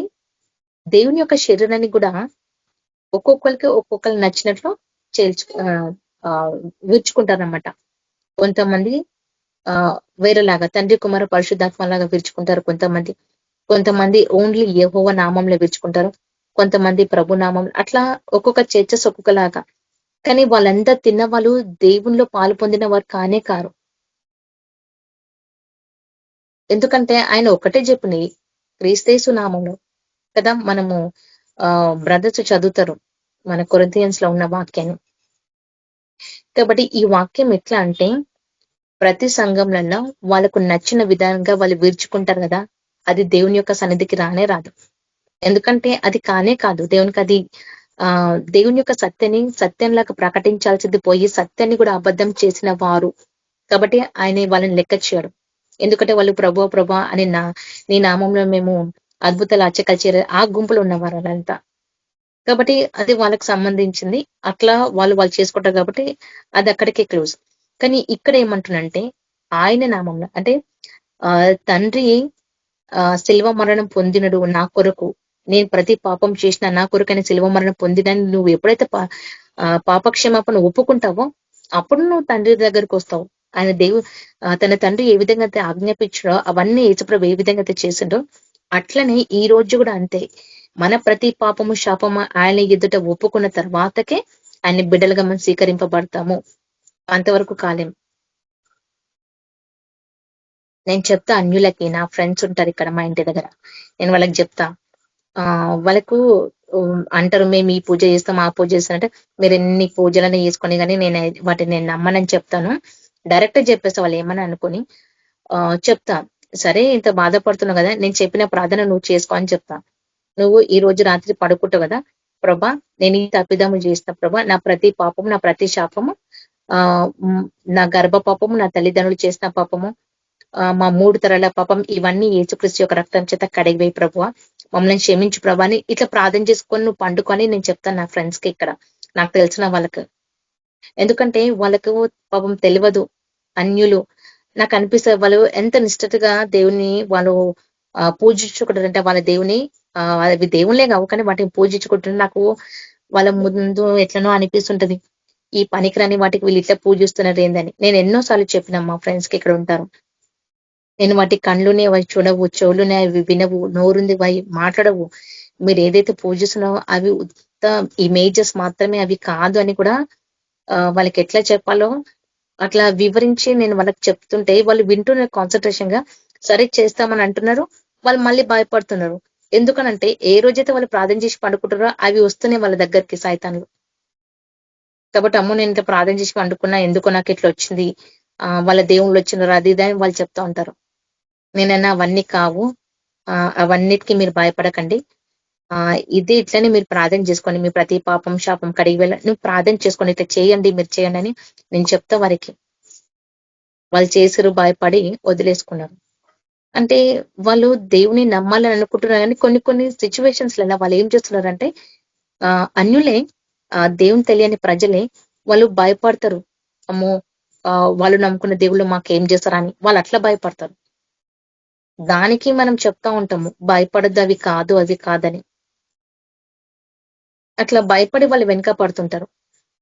దేవుని యొక్క శరీరాన్ని కూడా ఒక్కొక్కరికి నచ్చినట్లు విరుచుకుంటారనమాట. కొంతమంది వేరేలాగా తండ్రి కుమార పరిశుద్ధాత్మ లాగా విరుచుకుంటారు. కొంతమంది ఓన్లీ యెహోవా నామంలో విరుచుకుంటారు. కొంతమంది ప్రభు నామం, అట్లా ఒక్కొక్క చర్చస్ ఒక్కొక్కలాగా. కానీ వాళ్ళంతా తిన్న వాళ్ళు దేవునిలో పాలు పొందిన వారు కానే కారు. ఎందుకంటే ఆయన ఒకటే చెప్పుని క్రీస్తేసు నామంలో కదా. మనము బ్రదర్స్ చదువుతారు మన కొరింథియన్స్ లో ఉన్న వాక్యాన్ని. కాబట్టి ఈ వాక్యం ఎట్లా అంటే ప్రతి సంఘంలో వాళ్ళకు నచ్చిన విధంగా వాళ్ళు విరుచుకుంటారు కదా, అది దేవుని యొక్క సన్నిధికి రానే రాదు. ఎందుకంటే అది కానే కాదు దేవునికి. అది దేవుని యొక్క సత్యంలాగా ప్రకటించాల్సింది పోయి సత్యాన్ని కూడా అబద్ధం చేసిన వారు కాబట్టి ఆయన వాళ్ళని లెక్క చేయడు. ఎందుకంటే వాళ్ళు ప్రభా అని నీ నామంలో మేము అద్భుతాలు ఆశ్చర్యకాలు ఆ గుంపులో ఉన్నవారు అదంతా. కాబట్టి అది వాళ్ళకి సంబంధించింది. అట్లా వాళ్ళు చేసుకుంటారు కాబట్టి అది అక్కడికే క్లోజ్. కానీ ఇక్కడ ఏమంటున్నంటే ఆయన నామంలో అంటే తండ్రి శిల్వ మరణం పొందినడు నా కొరకు, నేను ప్రతి పాపం చేసిన నా కొరకైనా శిల్వ మరణం పొందినని నువ్వు ఎప్పుడైతే పాపక్షమాపణ ఒప్పుకుంటావో అప్పుడు నువ్వు తండ్రి దగ్గరికి వస్తావు. ఆయన తన తండ్రి ఏ విధంగా అయితే ఆజ్ఞాపించాడో అవన్నీ యేసుప్రభు ఏ విధంగా అయితే చేసిండో అట్లనే ఈ రోజు కూడా అంతే. మన ప్రతి పాపము శాపము ఆయన ఎదుట ఒప్పుకున్న తర్వాతకే ఆయన బిడ్డలుగా మనం స్వీకరింపబడతాము. అంతవరకు కాలేం. నేను చెప్తా అన్యులకి, నా ఫ్రెండ్స్ ఉంటారు ఇక్కడ మా ఇంటి దగ్గర, నేను వాళ్ళకి చెప్తా. వాళ్ళకు అంటారు మేము ఈ పూజ చేస్తాం ఆ పూజ చేస్తాం అంటే మీరు ఎన్ని పూజలని చేసుకొని కానీ వాటిని నేను నమ్మనని చెప్తాను. డైరెక్ట్ చెప్పేస్తా, వాళ్ళు ఏమని అనుకుని చెప్తా. సరే ఇంత బాధపడుతున్నావు కదా, నేను చెప్పిన ప్రార్థన నువ్వు చేసుకో అని చెప్తా. నువ్వు ఈ రోజు రాత్రి పడుకుంటావు కదా, ప్రభా నేను ఈ తప్పిదము చేస్తా ప్రభా, నా ప్రతి పాపము నా ప్రతి శాపము నా గర్భ పాపము నా తల్లిదండ్రులు చేసిన పాపము మా 3 తరాల పాపం ఇవన్నీ యేసుక్రీస్తు యొక్క రక్తం చేత కడిగిపోయి ప్రభువా మమ్మల్ని క్షమించు ప్రభా అని ఇట్లా ప్రార్థన చేసుకొని నువ్వు పండుకొని నేను చెప్తాను నా ఫ్రెండ్స్ కి ఇక్కడ నాకు తెలిసిన వాళ్ళకి. ఎందుకంటే వాళ్ళకు పాపం తెలియదు, అన్యులు. నాకు అనిపిస్తుంది వాళ్ళు ఎంత నిష్ఠగా దేవుని వాళ్ళు పూజించుకుంటారంటే వాళ్ళ దేవుని అవి దేవుళ్ళే కావు కానీ వాటిని పూజించుకుంటుంటే నాకు వాళ్ళ ముందు ఎట్లనో అనిపిస్తుంటది, ఈ పనికిరాని వాటికి వీళ్ళు ఇట్లా పూజిస్తున్నారు ఏందని. నేను ఎన్నోసార్లు చెప్పిన మా ఫ్రెండ్స్ కి ఇక్కడ ఉంటారు, నేను వాటి కళ్ళునే అవి చూడవు, చెవులునే అవి వినవు, నోరుంది అవి మాట్లాడవు, మీరు ఏదైతే పూజిస్తున్నావో అవి ఉత్త ఇమేజెస్ మాత్రమే, అవి కాదు అని కూడా వాళ్ళకి ఎట్లా చెప్పాలో అట్లా వివరించి నేను వాళ్ళకి చెప్తుంటే వాళ్ళు వింటున్నారు కాన్సన్ట్రేషన్ గా. సరే చేస్తామని అంటున్నారు, వాళ్ళు మళ్ళీ భయపడుతున్నారు. ఎందుకనంటే ఏ రోజైతే వాళ్ళు ప్రార్థన చేసి పండుకుంటారో అవి వస్తున్నాయి వాళ్ళ దగ్గరికి సైతాన్లు. కాబట్టి అమ్మో నేను ఇట్లా ప్రార్థన చేసి పండుకున్నా ఎందుకో నాకు ఇట్లా వచ్చింది, వాళ్ళ దేవుళ్ళు వచ్చినారు అది ఇది అని వాళ్ళు చెప్తా ఉంటారు. నేనన్నా అవన్నీ కావు, అవన్నిటికీ మీరు భయపడకండి, ఇది ఇట్లనే మీరు ప్రార్థన చేసుకోండి, మీ ప్రతి పాపం శాపం కడిగి నువ్వు ప్రార్థన చేసుకోండి, ఇట్లా చేయండి మీరు చేయండి అని నేను చెప్తా వారికి. వాళ్ళు చేసిరు, భయపడి వదిలేసుకున్నారు. అంటే వాళ్ళు దేవుని నమ్మాలని అనుకుంటున్నారు కానీ కొన్ని కొన్ని సిచ్యువేషన్స్ లలో వాళ్ళు ఏం చేస్తున్నారంటే అన్యులే దేవుని తెలియని ప్రజలే వాళ్ళు భయపడతారు. అమ్మో వాళ్ళు నమ్ముకున్న దేవుళ్ళు మాకేం చేస్తారా అని వాళ్ళు అట్లా భయపడతారు. దానికి మనం చెప్తా ఉంటాము భయపడద్దు, అవి కాదు అవి కాదని. అట్లా భయపడి వాళ్ళు వెనక పడుతుంటారు.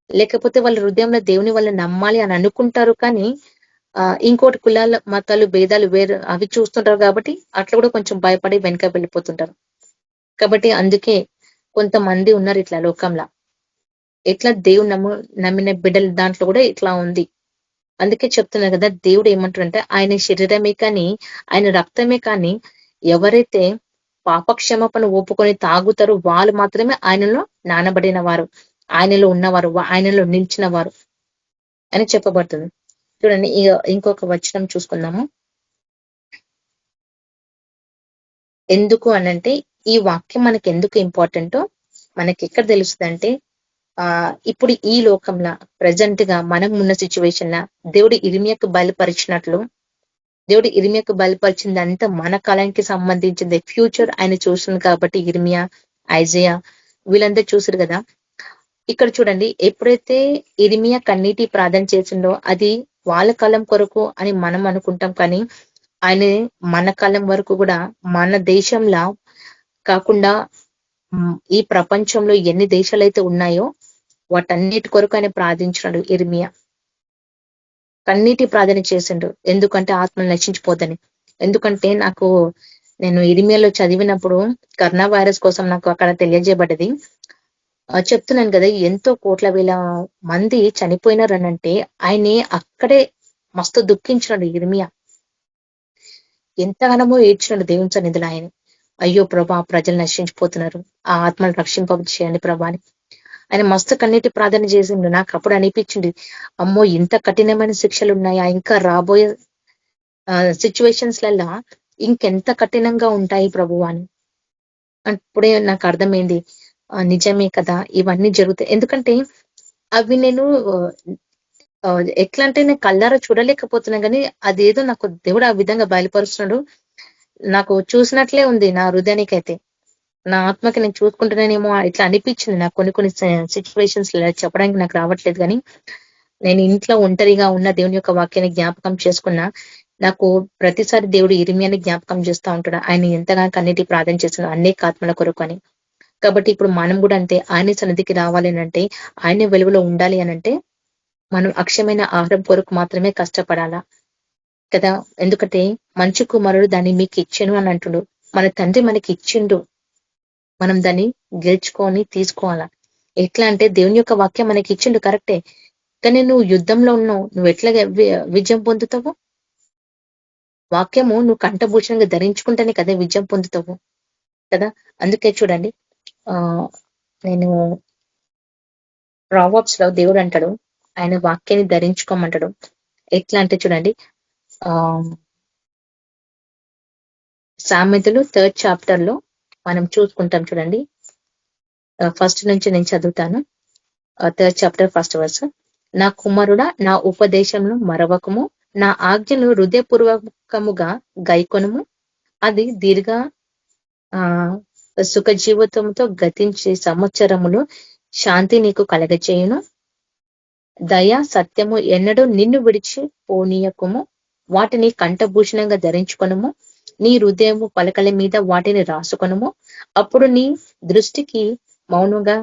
లేకపోతే వాళ్ళ హృదయంలో దేవుని వాళ్ళు నమ్మాలి అని అనుకుంటారు కానీ ఇంకోటి కులాల మతాలు భేదాలు వేరు అవి చూస్తుంటారు కాబట్టి అట్లా కూడా కొంచెం భయపడి వెనక వెళ్ళిపోతుంటారు. కాబట్టి అందుకే కొంతమంది ఉన్నారు ఇట్లా లోకంలో. ఎట్లా దేవుడు నమ్మిన బిడ్డల దాంట్లో కూడా ఇట్లా ఉంది. అందుకే చెప్తున్నారు కదా, దేవుడు ఏమంటారంటే ఆయన శరీరమే కానీ ఆయన రక్తమే కానీ ఎవరైతే పాపక్షమాపణ ఒప్పుకొని తాగుతారో వాళ్ళు మాత్రమే ఆయనలో నానబడిన వారు, ఆయనలో ఉన్నవారు, ఆయనలో నిలిచిన వారు అని చెప్పబడుతుంది. చూడండి ఇంకొక వచనం చూసుకుందాము. ఎందుకు అనంటే ఈ వాక్యం మనకి ఎందుకు ఇంపార్టెంటో మనకి ఎక్కడ తెలుస్తుందంటే ఇప్పుడు ఈ లోకంలో ప్రజెంట్ గా మనం ఉన్న సిచ్యువేషన్ లా దేవుడు ఇర్మియాకు బయలుపరిచినట్లు దేవుడు ఇర్మియాకు బయలుపరిచింది అంతా మన కాలానికి సంబంధించింది. ఫ్యూచర్ ఆయన చూస్తుంది కాబట్టి ఇర్మియా, ఐజయా వీళ్ళందరూ చూసారు కదా. ఇక్కడ చూడండి, ఎప్పుడైతే ఇర్మియా కన్నీటి ప్రార్థన చేసిండో అది వాళ్ళ కాలం కొరకు అని మనం అనుకుంటాం కానీ ఆయన మన కాలం వరకు కూడా మన దేశంలో కాకుండా ఈ ప్రపంచంలో ఎన్ని దేశాలైతే ఉన్నాయో వాటన్నిటి కొరకు ఆయన ప్రార్థించినాడు. ఇర్మియా కన్నీటి ప్రార్థన చేసిండు. ఎందుకంటే ఆత్మలు నశించిపోదని. ఎందుకంటే నేను ఇర్మియాలో చదివినప్పుడు కరోనా వైరస్ కోసం నాకు అక్కడ తెలియజేయబడ్డది. చెప్తున్నాను కదా, ఎంతో కోట్ల వేల మంది చనిపోయినారనంటే ఆయనే అక్కడే మస్తు దుఃఖించినాడు ఇర్మియా. ఎంతగానో ఏడ్చినాడు దేవుని సన్నిధిలో ఆయన. అయ్యో ప్రభా, ప్రజలు నశించిపోతున్నారు, ఆ ఆత్మలు రక్షింప చేయండి ప్రభా అని ఆయన మస్తు కన్నీటి ప్రార్థన చేసిండు. నాకు అప్పుడు అనిపించింది, అమ్మో ఇంత కఠినమైన శిక్షలు ఉన్నాయా, ఇంకా రాబోయే సిచ్యువేషన్స్ లలో ఇంకెంత కఠినంగా ఉంటాయి ప్రభు అని. అప్పుడే నాకు అర్థమైంది, నిజమే కదా ఇవన్నీ జరుగుతాయి. ఎందుకంటే అవి నేను ఎట్లా అంటే నేను కళ్ళారా చూడలేకపోతున్నా కానీ అదేదో నాకు దేవుడు ఆ విధంగా బయలుపరుస్తున్నాడు. నాకు చూసినట్లే ఉంది నా హృదయానికైతే. నా ఆత్మకి నేను చూసుకుంటున్నానేమో ఇట్లా అనిపించింది నాకు. కొన్ని సిచ్యువేషన్స్ చెప్పడానికి నాకు రావట్లేదు కానీ నేను ఇంట్లో ఒంటరిగా ఉన్న దేవుని యొక్క వాక్యాన్ని జ్ఞాపకం చేసుకున్నా. నాకు ప్రతిసారి దేవుడు ఇర్మియాని జ్ఞాపకం చేస్తూ ఉంటాడు. ఆయన ఎంతగా కన్నీటి ప్రార్థన చేస్తున్నాడు అనేక ఆత్మల కొరకు అని. కాబట్టి ఇప్పుడు మనం కూడా అంతే, ఆయన సన్నిధికి రావాలి అంటే, ఆయన వెలుగులో ఉండాలి అనంటే మనం అక్షయమైన ఆహారం కొరకు మాత్రమే కష్టపడాలా కదా. ఎందుకంటే మంచి కుమారుడు దాన్ని మీకు ఇచ్చాను అని అంటుండు. మన తండ్రి మనకి ఇచ్చిండు, మనం దాన్ని గెలుచుకొని తీసుకోవాలా. ఎట్లా అంటే దేవుని యొక్క వాక్యం మనకి ఇచ్చిండు కరెక్టే, కానీ నువ్వు యుద్ధంలో ఉన్నావు, నువ్వు ఎట్లా విజయం పొందుతావు? వాక్యము నువ్వు కంఠభూషణంగా ధరించుకుంటేనే కదా విజయం పొందుతావు కదా. అందుకే చూడండి, నేను ప్రావర్బ్స్ లో దేవుడు అంటాడు ఆయన వాక్యాన్ని ధరించుకోమంటాడు. ఎట్లా అంటే చూడండి, సామెతలు 3rd చాప్టర్ లో మనం చూసుకుంటాం చూడండి. ఫస్ట్ నుంచి నేను చదువుతాను. 3rd chapter 1st verse. నా కుమారుడా, నా ఉపదేశంలో మరవకము, నా ఆజ్ఞను హృదయపూర్వకముగా గైకొనుము, అది దీర్ఘ సుఖ జీవితంతో గతించే సంవత్సరములు శాంతి నీకు కలగచేయును. దయ సత్యము ఎన్నడూ నిన్ను విడిచి పోనీయకము, వాటిని కంఠభూషణంగా ధరించుకొనుము, నీ హృదయము పలకల మీద వాటిని రాసుకొనుము. అప్పుడు నీ దృష్టికి మౌనంగా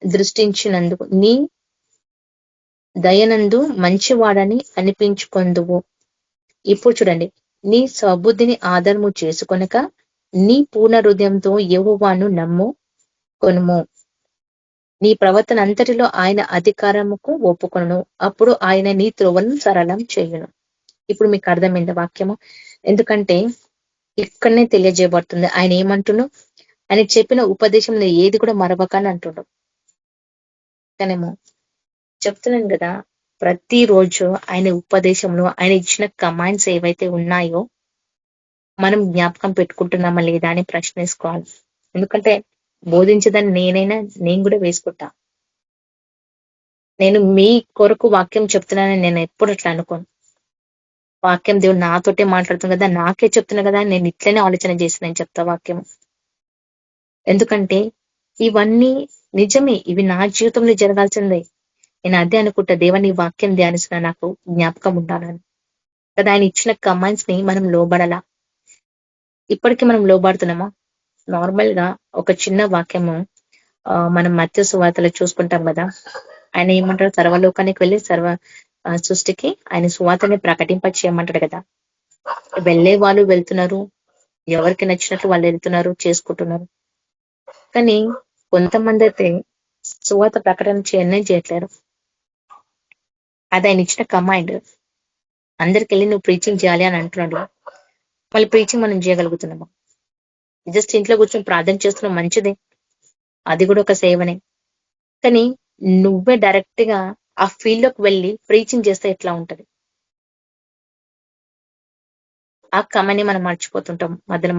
దృష్టించినందుకు నీ దయనందు మంచివాడని అనిపించుకొందువు. ఇప్పుడు చూడండి, నీ స్వబుద్ధిని ఆధారము చేసుకొనక నీ పూర్ణ హృదయంతో యెహోవాను నమ్ము కొనుము. నీ ప్రవర్తన అంతటిలో ఆయన అధికారముకు ఒప్పుకొను, అప్పుడు ఆయన నీ త్రోవను సరళం చేయును. ఇప్పుడు మీకు అర్థమైంది వాక్యము. ఎందుకంటే ఇక్కడనే తెలియజేయబడుతుంది ఆయన ఏమంటును, ఆయన చెప్పిన ఉపదేశంలో ఏది కూడా మరవకని అంటుండు. కానేమో చెప్తున్నాను కదా, ప్రతిరోజు ఆయన ఉపదేశంలో ఆయన ఇచ్చిన కమాండ్స్ ఏవైతే ఉన్నాయో మనం జ్ఞాపకం పెట్టుకుంటున్నామా లేదా అని ప్రశ్నించుకోవాలి. ఎందుకంటే బోధించదని నేను కూడా వేసుకుంటా. నేను మీ కొరకు వాక్యం చెప్తున్నానని నేను ఎప్పుడు అట్లా అనుకోను. వాక్యం దేవుడు నాతోటే మాట్లాడుతుంది కదా, నాకే చెప్తున్నా కదా, నేను ఇట్లనే ఆలోచన చేసి నేను చెప్తా వాక్యం. ఎందుకంటే ఇవన్నీ నిజమే, ఇవి నా జీవితంలో జరగాల్సిందే. నేను అదే అనుకుంటా, దేవని వాక్యం ధ్యానిస్తున్నా నాకు జ్ఞాపకం ఉండాలని కదా. ఆయన ఇచ్చిన కమాండ్స్ ని మనం లోబడాలా. ఇప్పటికీ మనం లోబడుతున్నామా? నార్మల్ గా ఒక చిన్న వాక్యము మనం మత్తయి సువార్తలో చూసుకుంటాం కదా. ఆయన ఏమంటారు, సర్వలోకానికి వెళ్ళి సృష్టికి ఆయన సువార్తని ప్రకటింప చేయమంటాడు కదా. వెళ్ళే వాళ్ళు వెళ్తున్నారు, ఎవరికి నచ్చినట్లు వాళ్ళు వెళ్తున్నారు, చేసుకుంటున్నారు. కానీ కొంతమంది అయితే సువార్త ప్రకటన చేయట్లేరు. అది ఆయన ఇచ్చిన కమాండ్. అందరికి వెళ్ళి నువ్వు ప్రీచింగ్ చేయాలి అని అంటున్నాడు. మళ్ళీ ప్రీచింగ్ మనం చేయగలుగుతున్నామా? జస్ట్ ఇంట్లో కూర్చొని ప్రార్థన చేస్తున్నాం, మంచిదే, అది కూడా ఒక సేవనే. కానీ నువ్వే డైరెక్ట్ గా ఆ ఫీల్డ్ లోకి వెళ్ళి ప్రీచింగ్ చేస్తే ఎట్లా ఉంటది? ఆ కమాండ్ మనం మర్చిపోతుంటాం మధ్యలో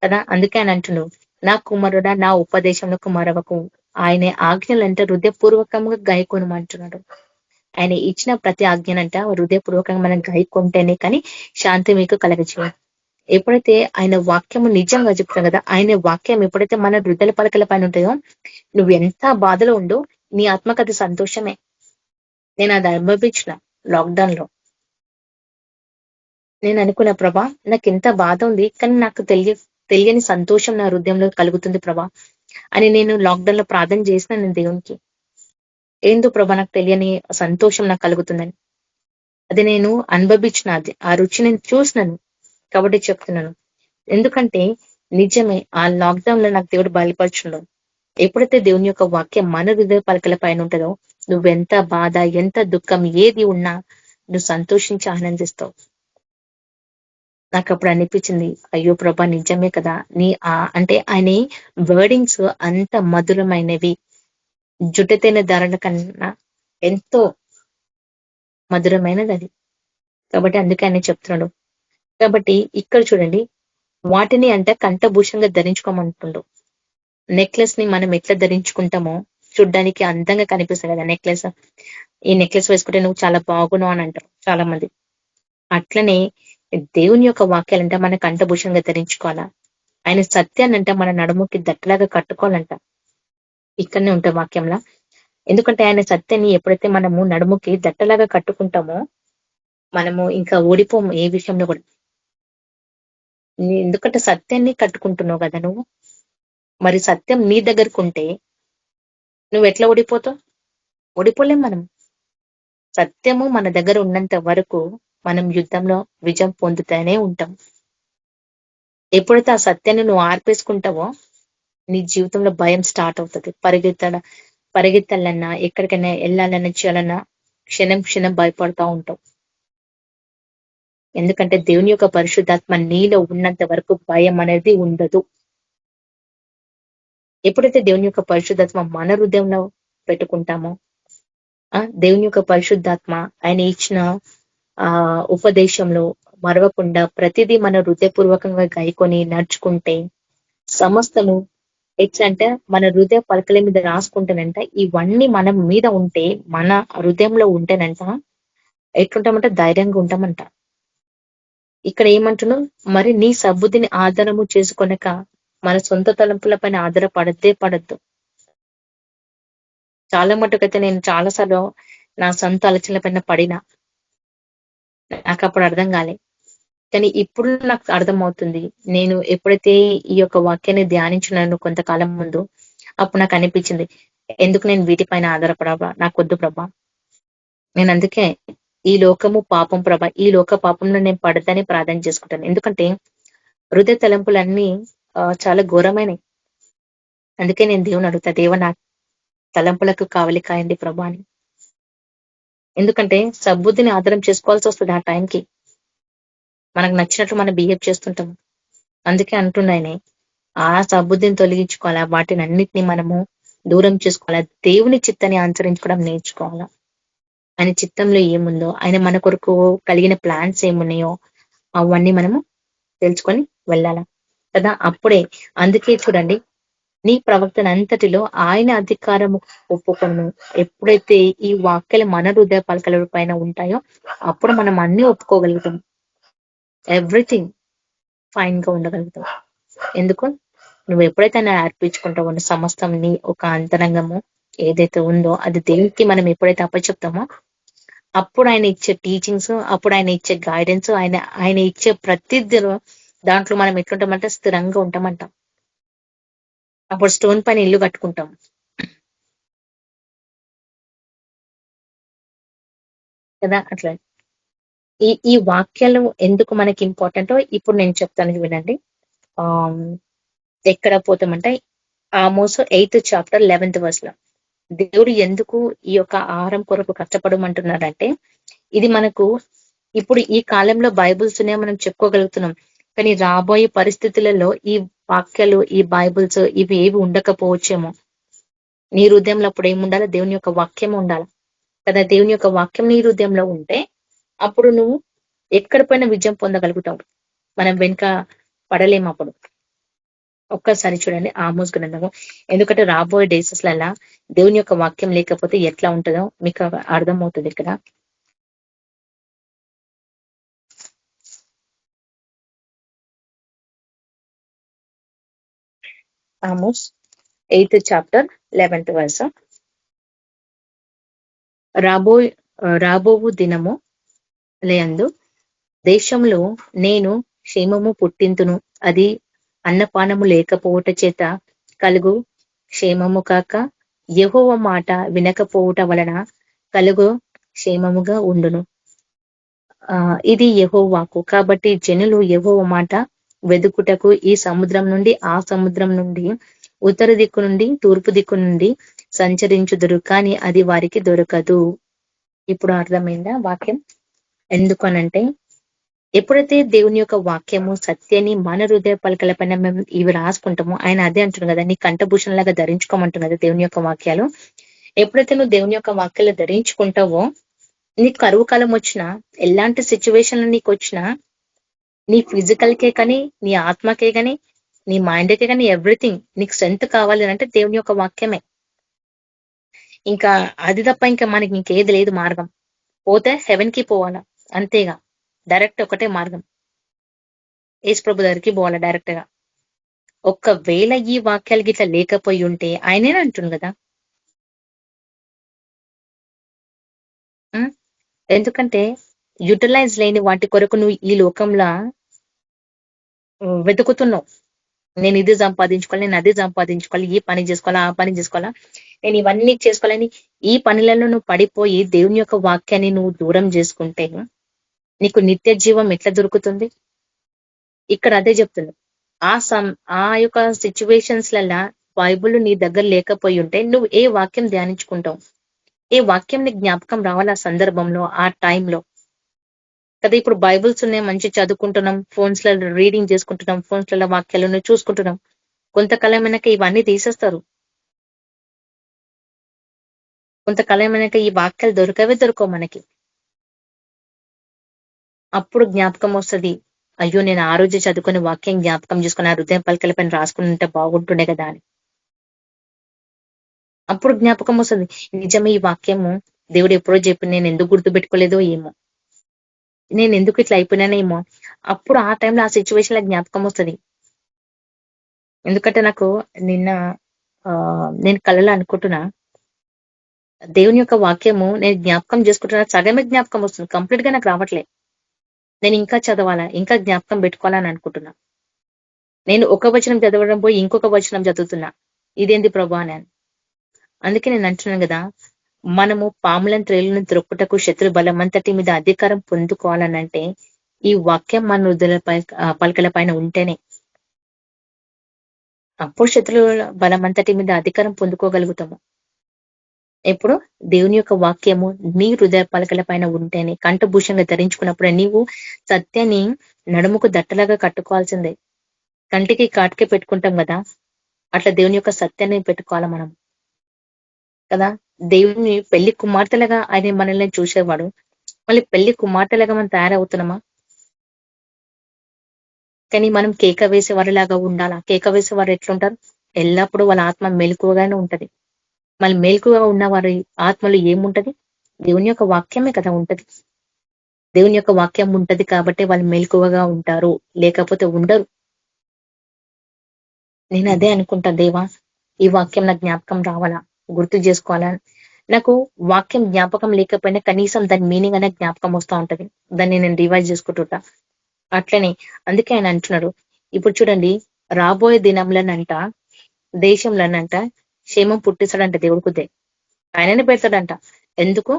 కదా. అందుకే ఆయన అంటున్నాడు, నా కుమారుడా నా ఉపదేశంలో కుమారవకు, ఆయన ఆజ్ఞలంటే హృదయపూర్వకంగా గాయకొనమంటున్నాడు. ఆయన ఇచ్చిన ప్రతి ఆజ్ఞనంట హృదయపూర్వకంగా మనం గాయకుంటేనే కానీ శాంతి మీకు కలగచేయదు. ఎప్పుడైతే ఆయన వాక్యము నిజంగా చెప్తాం కదా, ఆయన వాక్యం ఎప్పుడైతే మన హృదయ పలకల పైన ఉంటాయో, నువ్వు ఎంత బాధలో ఉండు, నీ ఆత్మకు అది సంతోషమే. నేను అది అనుభవించిన లాక్డౌన్ లో. నేను అనుకున్న ప్రభా, నాకు ఎంత బాధ ఉంది, కానీ నాకు తెలియని సంతోషం నా హృదయంలో కలుగుతుంది ప్రభా అని నేను లాక్డౌన్ లో ప్రార్థన చేసిన నేను దేవునికి. ఏందో ప్రభా నాకు తెలియని సంతోషం నాకు కలుగుతుందని. అది నేను అనుభవించిన, అది ఆ రుచి నేను చూసినాను కాబట్టి చెప్తున్నాను. ఎందుకంటే నిజమే, ఆ లాక్డౌన్ లో నాకు దేవుడు బయలుపరచుండవు. ఎప్పుడైతే దేవుని యొక్క వాక్యం మన హృదయ పలకల పైన ఉంటుందో, నువ్వెంత బాధ, ఎంత దుఃఖం ఏది ఉన్నా నువ్వు సంతోషించి ఆనందిస్తావు. నాకు అప్పుడు అనిపించింది, అయ్యో ప్రభా నిజమే కదా, అంటే ఆయన వర్డింగ్స్ అంత మధురమైనవి, జుట్టతైన ధారణ కన్నా ఎంతో మధురమైనది అది. కాబట్టి అందుకే ఆయన చెప్తున్నాడు. కాబట్టి ఇక్కడ చూడండి, వాటిని అంటే కంఠభూషంగా ధరించుకోమంటుండు. నెక్లెస్ ని మనం ఎట్లా ధరించుకుంటామో చూడ్డానికి అందంగా కనిపిస్తుంది కదా నెక్లెస్. ఈ నెక్లెస్ వేసుకుంటే నువ్వు చాలా బాగున్నావు అని అంటారు చాలా మంది. అట్లనే దేవుని యొక్క వాక్యాలంటే మన కంఠభూషంగా ధరించుకోవాలా. ఆయన సత్యాన్నంటే మన నడుముకి దట్టలాగా కట్టుకోవాలంట. ఇక్కడనే ఉంటాం వాక్యంలో. ఎందుకంటే ఆయన సత్యాన్ని ఎప్పుడైతే మనము నడుముకి దట్టలాగా కట్టుకుంటామో మనము ఇంకా ఓడిపోము ఏ విషయంలో కూడా. ఎందుకంటే సత్యాన్ని కట్టుకుంటున్నావు కదా నువ్వు. మరి సత్యం నీ దగ్గరకు ఉంటే నువ్వు ఎట్లా ఓడిపోతావు? ఓడిపోలేం మనం. సత్యము మన దగ్గర ఉన్నంత వరకు మనం యుద్ధంలో విజయం పొందుతూనే ఉంటాం. ఎప్పుడైతే ఆ సత్యాన్ని నువ్వు ఆర్పేసుకుంటావో నీ జీవితంలో భయం స్టార్ట్ అవుతుంది. పరిగెత్తాలన్నా, ఎక్కడికైనా వెళ్ళాలన్నా, చేయాలన్నా క్షణం భయపడతా ఉంటావు. ఎందుకంటే దేవుని యొక్క పరిశుద్ధాత్మ నీలో ఉన్నంత వరకు భయం అనేది ఉండదు. ఎప్పుడైతే దేవుని యొక్క పరిశుద్ధాత్మ మన హృదయంలో పెట్టుకుంటామో, దేవుని యొక్క పరిశుద్ధాత్మ ఆయన ఇచ్చిన ఉపదేశంలో మరవకుండా ప్రతిదీ మన హృదయపూర్వకంగా గాయకొని నడుచుకుంటే సమస్తము ఎట్లంటే మన హృదయ పలకల మీద రాసుకుంటేనంట, ఇవన్నీ మనం మీద ఉంటే, మన హృదయంలో ఉంటేనంట ఎట్లుంటామంట, ధైర్యంగా ఉంటామంట. ఇక్కడ ఏమంటున్నావు, మరి నీ సబ్బుద్ధిని ఆధారము చేసుకొనక మన సొంత తలంపుల పైన పడద్దు. చాలా మటుకైతే నేను చాలాసార్లు నా సొంత ఆలోచనల పైన పడినా, నాకు అప్పుడు అర్థం కాలే. కానీ ఇప్పుడు నాకు అర్థమవుతుంది. నేను ఎప్పుడైతే ఈ యొక్క వాక్యాన్ని ధ్యానించినాను కొంతకాలం ముందు, అప్పుడు నాకు అనిపించింది, ఎందుకు నేను వీటిపైన ఆధారపడవా, నాకొద్దు ప్రభా. నేను అందుకే ఈ లోకము పాపం ప్రభా, ఈ లోక పాపంలో నేను పడతానే ప్రార్థన చేసుకుంటాను. ఎందుకంటే హృదయ తలంపులన్నీ చాలా ఘోరమైనవి. అందుకే నేను దేవుని అడుగుతా, దేవ నా తలంపులకు కావలి కాయండి ప్రభా అని. ఎందుకంటే సబ్బుద్ధిని ఆధారం చేసుకోవాల్సి వస్తుంది ఆ టైంకి. మనకు నచ్చినట్లు మనం బిహేవ్ చేస్తుంటాం. అందుకే అంటున్నాయనే, ఆ సబ్బుద్ధిని తొలగించుకోవాలా, వాటిని అన్నిటినీ మనము దూరం చేసుకోవాలా, దేవుని చిత్తాన్ని అనుసరించుకోవడం నేర్చుకోవాలా. ఆయన చిత్తంలో ఏముందో, ఆయన మన కొరకు కలిగిన ప్లాన్స్ ఏమున్నాయో అవన్నీ మనము తెలుసుకొని వెళ్ళాలా కదా. అప్పుడే అందుకే చూడండి, నీ ప్రవర్తన అంతటిలో ఆయన అధికారము ఒప్పుకొను. ఎప్పుడైతే ఈ వాక్యాలు మన హృదయ పలకల పైన ఉంటాయో అప్పుడు మనం అన్ని ఒప్పుకోగలుగుతాం. ఎవ్రీథింగ్ ఫైన్ గా ఉండగలుగుతాం. ఎందుకు? నువ్వు ఎప్పుడైతే ఆయన అర్పించుకుంటావో సమస్తం నీ ఒక అంతరంగము ఏదైతే ఉందో అది దేవునికి మనం ఎప్పుడైతే అప్పచెప్తామో అప్పుడు ఆయన ఇచ్చే టీచింగ్స్, అప్పుడు ఆయన ఇచ్చే గైడెన్స్, ఆయన ఇచ్చే ప్రతి దాంట్లో మనం ఎట్లుంటామంటే స్థిరంగా ఉంటామంట. అప్పుడు స్టోన్ పైన ఇల్లు కట్టుకుంటాం కదా. అట్లా ఈ వాక్యాలు ఎందుకు మనకి ఇంపార్టెంటో ఇప్పుడు నేను చెప్తాను వినండి. ఎక్కడ పోతామంటే Amos 8th chapter 11th verse లో దేవుడు ఎందుకు ఈ యొక్క ఆహారం కొరకు కష్టపడమంటున్నాడంటే ఇది మనకు ఇప్పుడు ఈ కాలంలో బైబుల్స్ మనం చెప్పుకోగలుగుతున్నాం. కానీ రాబోయే పరిస్థితులలో ఈ వాక్యాలు, ఈ బైబుల్స్ ఇవి ఏవి ఉండకపోవచ్చేమో. నీ హృదయంలో అప్పుడు ఏముండాలి? దేవుని యొక్క వాక్యం ఉండాలి కదా. దేవుని యొక్క వాక్యం నీ హృదయంలో ఉంటే అప్పుడు నువ్వు ఎక్కడ పైన విజయం పొందగలుగుతావు. మనం వెనుక పడలేము అప్పుడు. ఒక్కసారి చూడండి ఆమోస్ గ్రంథము. ఎందుకంటే రాబోయే డేసెస్లల్లా దేవుని యొక్క వాక్యం లేకపోతే ఎట్లా ఉంటుందో మీకు అర్థమవుతుంది ఇక్కడ. Amos 8th chapter 11th verse. రాబోవు దినము లేందు దేశంలో నేను క్షేమము పుట్టింతును, అది అన్నపానము లేకపోవట చేత కలుగు క్షేమము కాక యెహోవా మాట వినకపోవట వలన కలుగు క్షేమముగా ఉండును. ఇది యెహోవాకు. కాబట్టి జనులు యెహోవా మాట వెదుకుటకు ఈ సముద్రం నుండి ఆ సముద్రం నుండి ఉత్తర దిక్కు నుండి తూర్పు దిక్కు నుండి సంచరించుదురు, కానీ అది వారికి దొరకదు. ఇప్పుడు అర్థమైందా వాక్యం? ఎందుకనంటే ఎప్పుడైతే దేవుని యొక్క వాక్యము సత్యాన్ని మన హృదయ పలకల పైన మేము ఇవి రాసుకుంటామో ఆయన అదే అంటున్నాడు కదా, నీ కంఠభూషణ లాగా ధరించుకోమంటున్నది దేవుని యొక్క వాక్యాలు. ఎప్పుడైతే నువ్వు దేవుని యొక్క వాక్యాలు ధరించుకుంటావో నీకు కరువు కాలం వచ్చినా, ఎలాంటి సిచ్యువేషన్లు నీకు వచ్చినా, నీ ఫిజికల్కే కానీ, నీ ఆత్మకే కానీ, నీ మైండ్కే కానీ ఎవ్రీథింగ్ నీకు స్ట్రెంత్ కావాలి అంటే దేవుని యొక్క వాక్యమే. ఇంకా అది తప్ప ఇంకా మనకి ఇంకేది లేదు మార్గం. పోతే హెవెన్ కి పోవాలా అంతేగా. డైరెక్ట్ ఒకటే మార్గం, యేసు ప్రభు దగ్గరికి పోవాలా డైరెక్ట్ గా. ఒక్కవేళ ఈ వాక్యాలు గిట్లా లేకపోయి ఉంటే ఆయనే అంటుంది కదా. ఎందుకంటే యూటిలైజ్ లేని వాటి కొరకు నువ్వు ఈ లోకంలో వెతుకుతున్నావు. నేను ఇది సంపాదించుకోవాలి, నేను అది సంపాదించుకోవాలి, ఈ పని చేసుకోవాలా, ఆ పని చేసుకోవాలా, నేను ఇవన్నీ చేసుకోవాలని ఈ పనులలో నువ్వు పడిపోయి దేవుని యొక్క వాక్యాన్ని నువ్వు దూరం చేసుకుంటే నీకు నిత్య జీవం ఎట్లా దొరుకుతుంది? ఇక్కడ అదే చెప్తుంది. ఆ యొక్క సిచ్యువేషన్స్ లలో బైబుల్ నీ దగ్గర లేకపోయి ఉంటే నువ్వు ఏ వాక్యం ధ్యానించుకుంటావు? ఏ వాక్యం నీ జ్ఞాపకం రావాలి ఆ సందర్భంలో, ఆ టైంలో కదా. ఇప్పుడు బైబుల్స్ ఉన్నాయి, మంచి చదువుకుంటున్నాం, ఫోన్స్ లలో రీడింగ్ చేసుకుంటున్నాం, ఫోన్స్ లలో వాక్యాలను చూసుకుంటున్నాం. కొంతకాలమైనాక ఇవన్నీ తీసేస్తారు. కొంతకాలమైనాక ఈ వాక్యాలు దొరకవు మనకి. అప్పుడు జ్ఞాపకం వస్తుంది, అయ్యో నేను ఆ రోజు చదువుకుని వాక్యం జ్ఞాపకం చేసుకుని ఆ హృదయం పలకల పైన రాసుకుని ఉంటే బాగుంటుండే కదా అని. అప్పుడు జ్ఞాపకం వస్తుంది, నిజమే ఈ వాక్యము దేవుడు ఎప్పుడో చెప్పి నేను ఎందుకు గుర్తుపెట్టుకోలేదో ఏమో, నేను ఎందుకు ఇట్లా అయిపోయినానేమో. అప్పుడు ఆ టైంలో ఆ సిచ్యువేషన్ లో జ్ఞాపకం వస్తుంది. ఎందుకంటే నాకు నిన్న నేను కళలో అనుకుంటున్నా, దేవుని యొక్క వాక్యము నేను జ్ఞాపకం చేసుకుంటున్నా, సగమే జ్ఞాపకం వస్తుంది, కంప్లీట్ గా నాకు రావట్లే. నేను ఇంకా చదవాలా, ఇంకా జ్ఞాపకం పెట్టుకోవాలని అనుకుంటున్నా. నేను ఒక వచనం చదవడం పోయి ఇంకొక వచనం చదువుతున్నా, ఇదేంది ప్రభా అని. అందుకే నేను అంటున్నాను కదా, మనము పాములను త్రేళ్లను త్రొక్కుటకు శత్రు బలమంతటి మీద అధికారం పొందుకోవాలనంటే ఈ వాక్యం మన హృదయ పలకల పైన ఉంటేనే అప్పుడు శత్రువుల బలమంతటి మీద అధికారం పొందుకోగలుగుతాము. ఎప్పుడు దేవుని యొక్క వాక్యము నీ హృదయ పలకల పైన ఉంటేనే, కంఠభూషంగా ధరించుకున్నప్పుడే నీవు సత్యాన్ని నడుముకు దట్టలాగా కట్టుకోవాల్సిందే. కంటికి కాటికే పెట్టుకుంటాం కదా, అట్లా దేవుని యొక్క సత్యాన్ని పెట్టుకోవాలి మనం కదా. దేవుని పెళ్లి కుమార్తెలుగా ఆయన మనల్ని చూసేవాడు, మళ్ళీ పెళ్లి కుమార్తెలుగా మనం తయారవుతున్నామా? కానీ మనం కేక వేసేవారిలాగా ఉండాలా. కేక వేసేవారు ఎట్లుంటారు? ఎల్లప్పుడూ వాళ్ళ ఆత్మ మెలకువగానే ఉంటది. మళ్ళీ మెలకువగా ఉన్న వారి ఆత్మలో ఏముంటది? దేవుని యొక్క వాక్యమే కదా ఉంటది. దేవుని యొక్క వాక్యం ఉంటది కాబట్టి వాళ్ళు మెలకువగా ఉంటారు, లేకపోతే ఉండరు. నేను అదే అనుకుంటా, దేవా ఈ వాక్యం నా జ్ఞాపకం రావాలా, గుర్తు చేసుకోవాలా. నాకు వాక్యం జ్ఞాపకం లేకపోయినా కనీసం దాని మీనింగ్ అనే జ్ఞాపకం వస్తూ ఉంటది. దాన్ని నేను రివైజ్ చేసుకుంటుంటా. అట్లనే అందుకే ఆయన అంటున్నాడు, ఇప్పుడు చూడండి రాబోయే దినంలోనంట దేశంలోనంట క్షేమం పుట్టిస్తాడంట దేవుడికుదే. ఆయననే పెడతాడంట. ఎందుకు?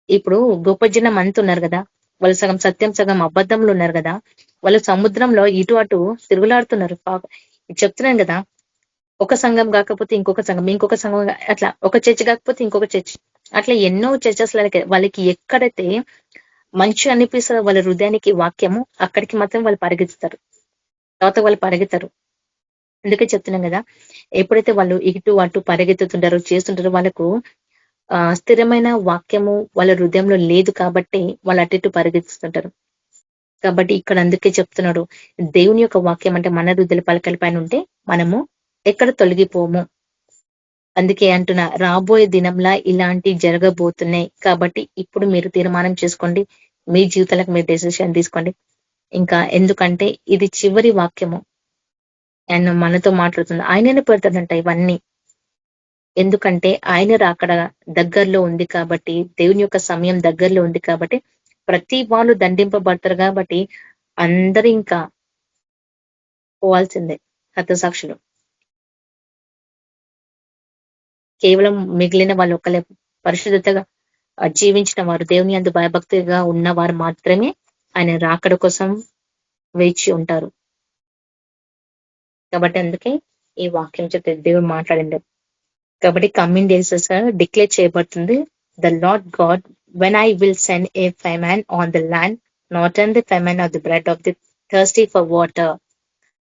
ఇప్పుడు గొప్ప జనం అంత ఉన్నారు కదా, వాళ్ళు సగం సత్యం సగం అబద్ధంలో ఉన్నారు కదా, వాళ్ళు సముద్రంలో ఇటు అటు తిరుగులాడుతున్నారు. చెప్తున్నాను కదా, ఒక సంఘం కాకపోతే ఇంకొక సంఘం, ఇంకొక సంఘం అట్లా, ఒక చర్చ్ కాకపోతే ఇంకొక చర్చ్, అట్లా ఎన్నో చర్చెస్ వాళ్ళకి ఎక్కడైతే మంచి అనిపిస్తుందో వాళ్ళ హృదయానికి వాక్యము, అక్కడికి మాత్రం వాళ్ళు పరిగెత్తుతారు, తర్వాత వాళ్ళు పరిగెత్తారు. అందుకే చెప్తున్నాం కదా, ఎప్పుడైతే వాళ్ళు ఇటు అటు పరిగెత్తుతుంటారో చేస్తుంటారో వాళ్ళకు స్థిరమైన వాక్యము వాళ్ళ హృదయంలో లేదు కాబట్టి వాళ్ళు అటు ఇటు పరిగెత్తుతుంటారు. కాబట్టి ఇక్కడ అందుకే చెప్తున్నాడు, దేవుని యొక్క వాక్యం అంటే మన హృదయ పలకల పైన ఉంటే మనము ఎక్కడ తొలగిపోము. అందుకే అంటున్నా, రాబోయే దినంలా ఇలాంటి జరగబోతున్నాయి కాబట్టి ఇప్పుడు మీరు తీర్మానం చేసుకోండి, మీ జీవితాలకు మీరు డెసిషన్ తీసుకోండి. ఇంకా ఎందుకంటే ఇది చివరి వాక్యము. ఆయన మనతో మాట్లాడుతుంది, ఆయననే పెడతాడంట ఇవన్నీ. ఎందుకంటే ఆయన రాకడ దగ్గరలో ఉంది కాబట్టి, దేవుని యొక్క సమయం దగ్గరలో ఉంది కాబట్టి, ప్రతి వాళ్ళు దండింపబడతారు కాబట్టి అందరూ ఇంకా పోవాల్సిందే హతసాక్షులు. కేవలం మిగిలిన వాళ్ళు ఒకలే పరిశుద్ధతగా జీవించిన వారు, దేవుని యందు భయభక్తిగా ఉన్న వారు మాత్రమే ఆయన రాకడ కోసం వేచి ఉంటారు. కాబట్టి అందుకే ఈ వాక్యం చెప్తే దేవుడు మాట్లాడింది. కాబట్టి కమింగ్ డేస్ డిక్లేర్ చేయబడుతుంది, the lord God when I will send A famine on the land, not on the famine of the bread of the thirsty for water.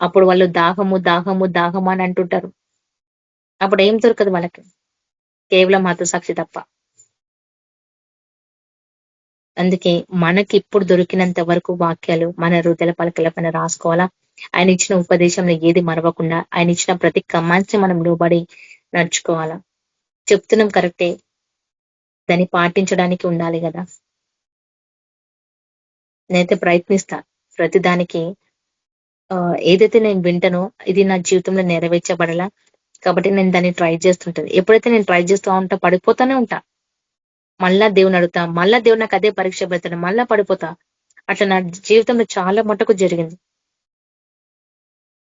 అప్పుడు వాళ్ళు దాహము దాహము దాహము అని అంటుంటారు. అప్పుడు ఏం దొరకదు వాళ్ళకి, కేవలం హతసాక్షి తప్ప. అందుకే మనకి ఇప్పుడు దొరికినంత వరకు వాక్యాలు మన హృదయ పలకల పైన రాసుకోవాలా. ఆయన ఇచ్చిన ఉపదేశంలో ఏది మరవకుండా, ఆయన ఇచ్చిన ప్రతి కమాండ్స్ ని మనం లోబడి నడుచుకోవాలా. చెప్తున్నాం కరెక్టే, దాన్ని పాటించడానికి ఉండాలి కదా. నేనైతే ప్రయత్నిస్తా ప్రతి దానికి. ఏదైతే నేను వింటానో ఇది నా జీవితంలో నెరవేర్చబడాలా, కాబట్టి నేను దాన్ని ట్రై చేస్తుంటాను. ఎప్పుడైతే నేను ట్రై చేస్తూ ఉంటా పడిపోతానే ఉంటా, మళ్ళా దేవుని అడుగుతా, మళ్ళా దేవుడు నాకు అదే పరీక్ష పెడతాడు, మళ్ళా పడిపోతా. అట్లా నా జీవితంలో చాలా మటుకు జరిగింది.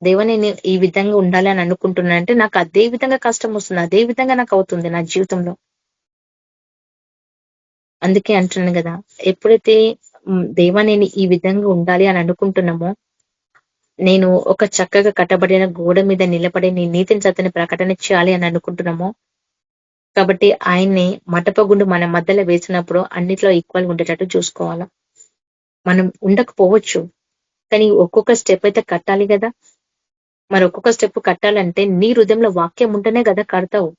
దేవా నేను ఈ విధంగా ఉండాలి అని అనుకుంటున్నా అంటే నాకు అదే విధంగా కష్టం వస్తుంది, అదే విధంగా నాకు అవుతుంది నా జీవితంలో. అందుకే అంటున్నాను కదా, ఎప్పుడైతే దేవా నేను ఈ విధంగా ఉండాలి అని అనుకుంటున్నామో, నేను ఒక చక్కగా కట్టబడిన గోడ మీద నిలబడి నీ నీతిని సత్యని ప్రకటన చేయాలి అని అనుకుంటున్నామో, కాబట్టి ఆయన్ని మటపగుండు మన మధ్యలో వేసినప్పుడు అన్నిట్లో ఈక్వల్ ఉండేటట్టు చూసుకోవాలా. మనం ఉండకపోవచ్చు, కానీ ఒక్కొక్క స్టెప్ అయితే కట్టాలి కదా. మరి ఒక్కొక్క స్టెప్ కట్టాలంటే నీ హృదయంలో వాక్యం ఉంటేనే కదా కడతావు.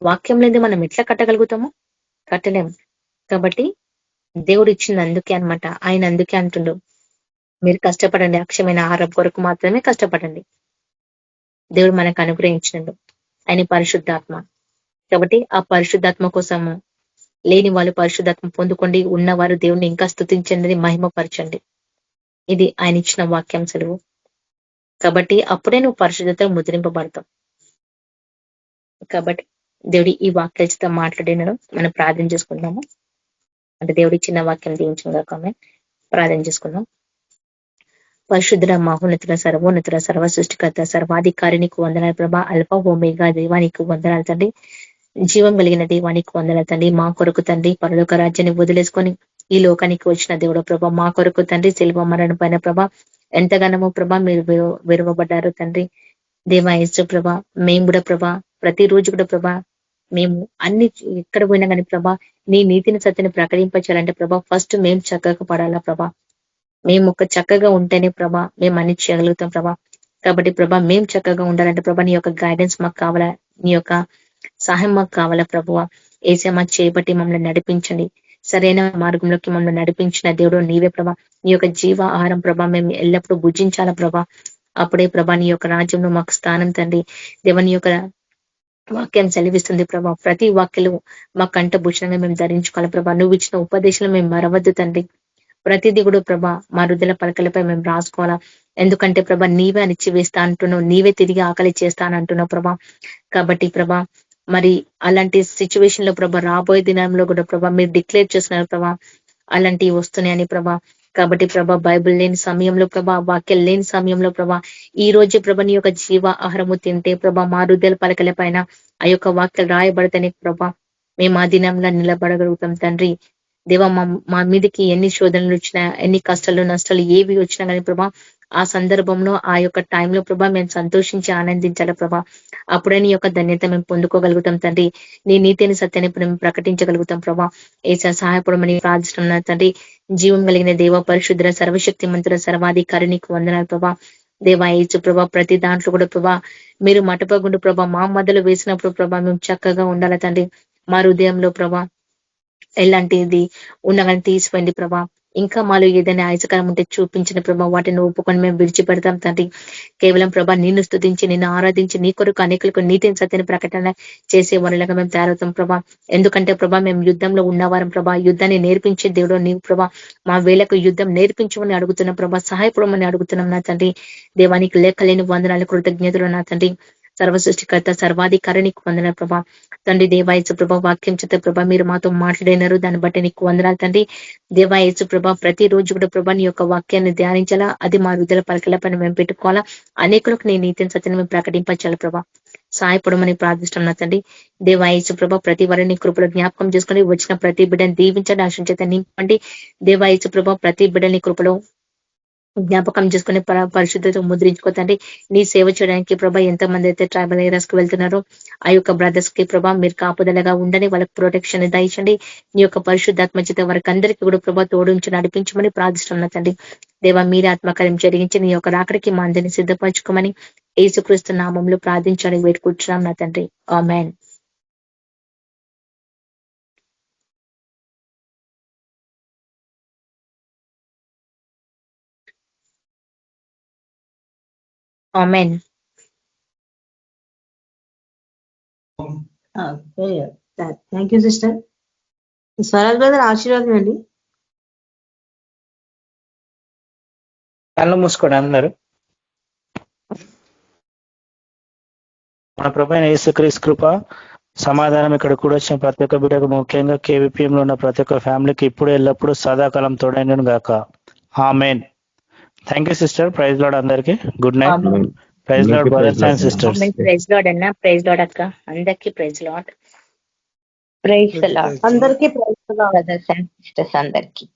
వాక్యం లేని మనం ఎట్లా కట్టగలుగుతాము? కట్టలేము. కాబట్టి దేవుడు ఇచ్చింది అందుకే అన్నమాట. ఆయన అందుకే అంటుండు, మీరు కష్టపడండి, అక్షయమైన ఆహారం కొరకు మాత్రమే కష్టపడండి. దేవుడు మనకు అనుగ్రహించినడు ఆయన పరిశుద్ధాత్మ. కాబట్టి ఆ పరిశుద్ధాత్మ కోసము లేని వాళ్ళు పరిశుద్ధాత్మ పొందుకోండి, ఉన్నవారు దేవుణ్ణి ఇంకా స్తుతించండి, మహిమపరచండి. ఇది ఆయన ఇచ్చిన వాక్యం సెలవు. కాబట్టి అప్పుడే నువ్వు పరిశుద్ధత ముద్రింపబడతావు. కాబట్టి దేవుడి ఈ వాక్యాలతో మాట్లాడినను మనం ప్రార్థన చేసుకుందాము. అంటే దేవుడి చిన్న వాక్యం దీవించగా ప్రార్థన చేసుకుందాం. పరిశుద్ధ మహోన్నతుల సర్వోన్నతుల సర్వ సృష్టికర్త సర్వాధికారి నీకు వందనాలు ప్రభా. అల్ప ఓమేగా దేవానికి వందనాలు తండ్రి. జీవం కలిగిన దేవానికి వందనాలు తండ్రి. మా కొరకు తండ్రి పరలోక రాజ్యాన్ని వదిలేసుకొని ఈ లోకానికి వచ్చిన దేవుడు ప్రభా, మా కొరకు తండ్రి శిలువ మరణం పైన ప్రభా ఎంతగానో ప్రభా మీరు విరవబడ్డారు తండ్రి. దేవా యేసు ప్రభా, మేము కూడా ప్రభా ప్రతిరోజు కూడా ప్రభా మేము అన్ని ఎక్కడ పోయినా కానీ ప్రభా నీ నీతిని సత్యని ప్రకటించాలంటే ప్రభా ఫస్ట్ మేము చక్కగా పడాలా ప్రభా. మేము ఒక చక్కగా ఉంటేనే ప్రభా మేము అన్ని చేయగలుగుతాం ప్రభా. కాబట్టి ప్రభా మేము చక్కగా ఉండాలంటే ప్రభా నీ యొక్క గైడెన్స్ మాకు కావాలా, నీ యొక్క సహాయం మాకు కావాలా ప్రభువా. ఏసే మా చేపట్టి మమ్మల్ని నడిపించండి, సరైన మార్గంలోకి మమ్మల్ని నడిపించిన దేవుడు నీవే ప్రభా. నీ యొక్క జీవ ఆహారం ప్రభా మేము ఎల్లప్పుడూ భుజించాలా ప్రభా. అప్పుడే ప్రభా నీ యొక్క రాజ్యంలో మాకు స్థానం తండ్రి. దేవని యొక్క వాక్యం సెలవిస్తుంది ప్రభా, ప్రతి వాక్యలు మా కంఠభూషణంగా మేము ధరించుకోవాలి ప్రభా. నువ్వు ఇచ్చిన ఉపదేశాలు మేము మరవద్దు తండ్రి. ప్రతిదీ కూడా ప్రభా మా హృదయ పలకలపై మేము రాసుకోవాలా. ఎందుకంటే ప్రభా నీవే అణిచివేస్తా అంటున్నావు, నీవే తిరిగి ఆకలి చేస్తానంటున్నావు ప్రభా. కాబట్టి ప్రభా మరి అలాంటి సిచ్యువేషన్ లో ప్రభా రాబోయే దినంలో కూడా ప్రభా మీరు డిక్లేర్ చేస్తున్నారు ప్రభా అలాంటివి వస్తున్నాయని ప్రభా. కాబట్టి ప్రభా బైబిల్ లేని సమయంలో ప్రభా, వాక్యం లేని సమయంలో ప్రభా, ఈ రోజు ప్రభా నీ యొక్క జీవ ఆహారము తింటే ప్రభా మా హృదయాల పలకల పైన ఆ యొక్క వాక్యాలు రాయబడతాయి ప్రభా. మేము ఆ దినంలో నిలబడగలుగుతాం తండ్రి. దేవా మా మీదకి ఎన్ని శోధనలు వచ్చినా, ఎన్ని కష్టాలు నష్టాలు ఏవి వచ్చినా కానీ ప్రభా, ఆ సందర్భంలో ఆ యొక్క టైంలో ప్రభా మేము సంతోషించి ఆనందించాలి ప్రభా. అప్పుడే నీ యొక్క ధన్యత మేము పొందుకోగలుగుతాం తండ్రి. నీ నీతిని సత్యాన్ని మేము ప్రకటించగలుగుతాం ప్రభా. ఏసా సహాయపడమని ప్రార్థిస్తున్నాను తండ్రి. జీవం కలిగిన దేవ, పరిశుద్ర, సర్వశక్తి మంత్రుల, సర్వాధికారి నీకు వందనాలు ప్రభా. దేవా యేసు ప్రభా ప్రతి దాంట్లో కూడా ప్రభా మీరు మటపగుండు ప్రభా మా మధ్యలో వేసినప్పుడు ప్రభా మేము చక్కగా ఉండాలి తండ్రి. మా హృదయంలో ప్రభా ఎలాంటిది ఉన్నగాని తీసిపోయింది ప్రభా. ఇంకా మాలో ఏదైనా ఆయాసకరం ఉంటే చూపించిన ప్రభా, వాటిని ఒప్పుకొని మేము విడిచిపెడతాం తండ్రి. కేవలం ప్రభా నిన్ను స్తుతించి, నిన్ను ఆరాధించి, నీ కొరకు అనేకులకు నీతిని సత్యని ప్రకటన చేసే వారిలాగా మేము తయారవుతాం ప్రభా. ఎందుకంటే ప్రభా మేము యుద్ధంలో ఉన్నవారం ప్రభా, యుద్ధాన్ని నేర్పించే దేవుడు నీవు ప్రభా. మా వేళకు యుద్ధం నేర్పించమని అడుగుతున్నాం ప్రభా, సహాయపడమని అడుగుతున్నాం నా తండ్రి. దేవానికి లెక్కలేని వందనాలు, కృతజ్ఞతలు నా తండ్రి. సర్వసృష్టికర్త, సర్వాధికారి నీకు వందనాలు ప్రభా. తండ్రి దేవాయసు ప్రభా వాక్యం చేత ప్రభా మీరు మాతో మాట్లాడినారు, దాన్ని బట్టి నీకు వందనాలు తండ్రి. దేవాయసు ప్రభా ప్రతి రోజు కూడా ప్రభా నీ యొక్క వాక్యాన్ని ధ్యానించాలా, అది మా హృదయ పలకల పైన మేము పెట్టుకోవాలా, అనేకులకు నీ నీతిని సత్యాన్ని మేము ప్రకటించాలి ప్రభా. సహాయపడమని ప్రార్థిస్తున్నాం తండ్రి. దేవాయసు ప్రభా ప్రతి వారిని కృపలో జ్ఞాపకం చేసుకుని వచ్చిన ప్రతి బిడ్డని దీవించండి, ఆశించేత నింపండి. దేవాయసు ప్రభా ప్రతి బిడ్డని కృపలో జ్ఞాపకం చేసుకుని పరిశుద్ధత ముద్రించుకోతండి. నీ సేవ చేయడానికి ప్రభా ఎంతమంది అయితే ట్రైబల్ ఏరియాస్ కి వెళ్తున్నారో ఆ యొక్క బ్రదర్స్ కి ప్రభా మీరు కాపుదలగా ఉండండి, వాళ్ళకి ప్రొటెక్షన్ దయచండి. నీ యొక్క పరిశుద్ధాత్మ చేత వారికి అందరికీ కూడా ప్రభా తోడుంచి నడిపించమని ప్రార్థిస్తున్నా తండ్రి. దేవా మీరే ఆత్మకార్యం జరిగించి నీ యొక్క రాకడికి మా అందరినీ సిద్ధపరచుకోమని యేసుక్రీస్తు నామంలో ప్రార్థించడానికి వేడుకుంటున్నాం నా తండ్రి. ఆమేన్. ఆమేన్. Thank you sister. Swaraj brother ఆశీర్వాదం అండి. కళ్ళు మూసుకోండి అందరూ. మన ప్రభువైన యేసుక్రీస్తు కృప, సమాధానం ఇక్కడ కూడా వచ్చిన ప్రతి ఒక్క బిడ్డకు, ముఖ్యంగా KVPM లో ఉన్న ప్రతి ఒక్క ఫ్యామిలీకి ఇప్పుడు ఎల్లప్పుడూ సదాకాలం తోడైనను గాక. ఆమేన్. Thank you sister. Praise lord అందరికి. Good night. Praise lord brothers and sisters. Praise lord అన్న, ప్రైజ్ లార్డ్ అక్క, అందరికీ praise lord. Praise the lord. అందరికీ praise the lord. Brothers and sisters అందరికీ.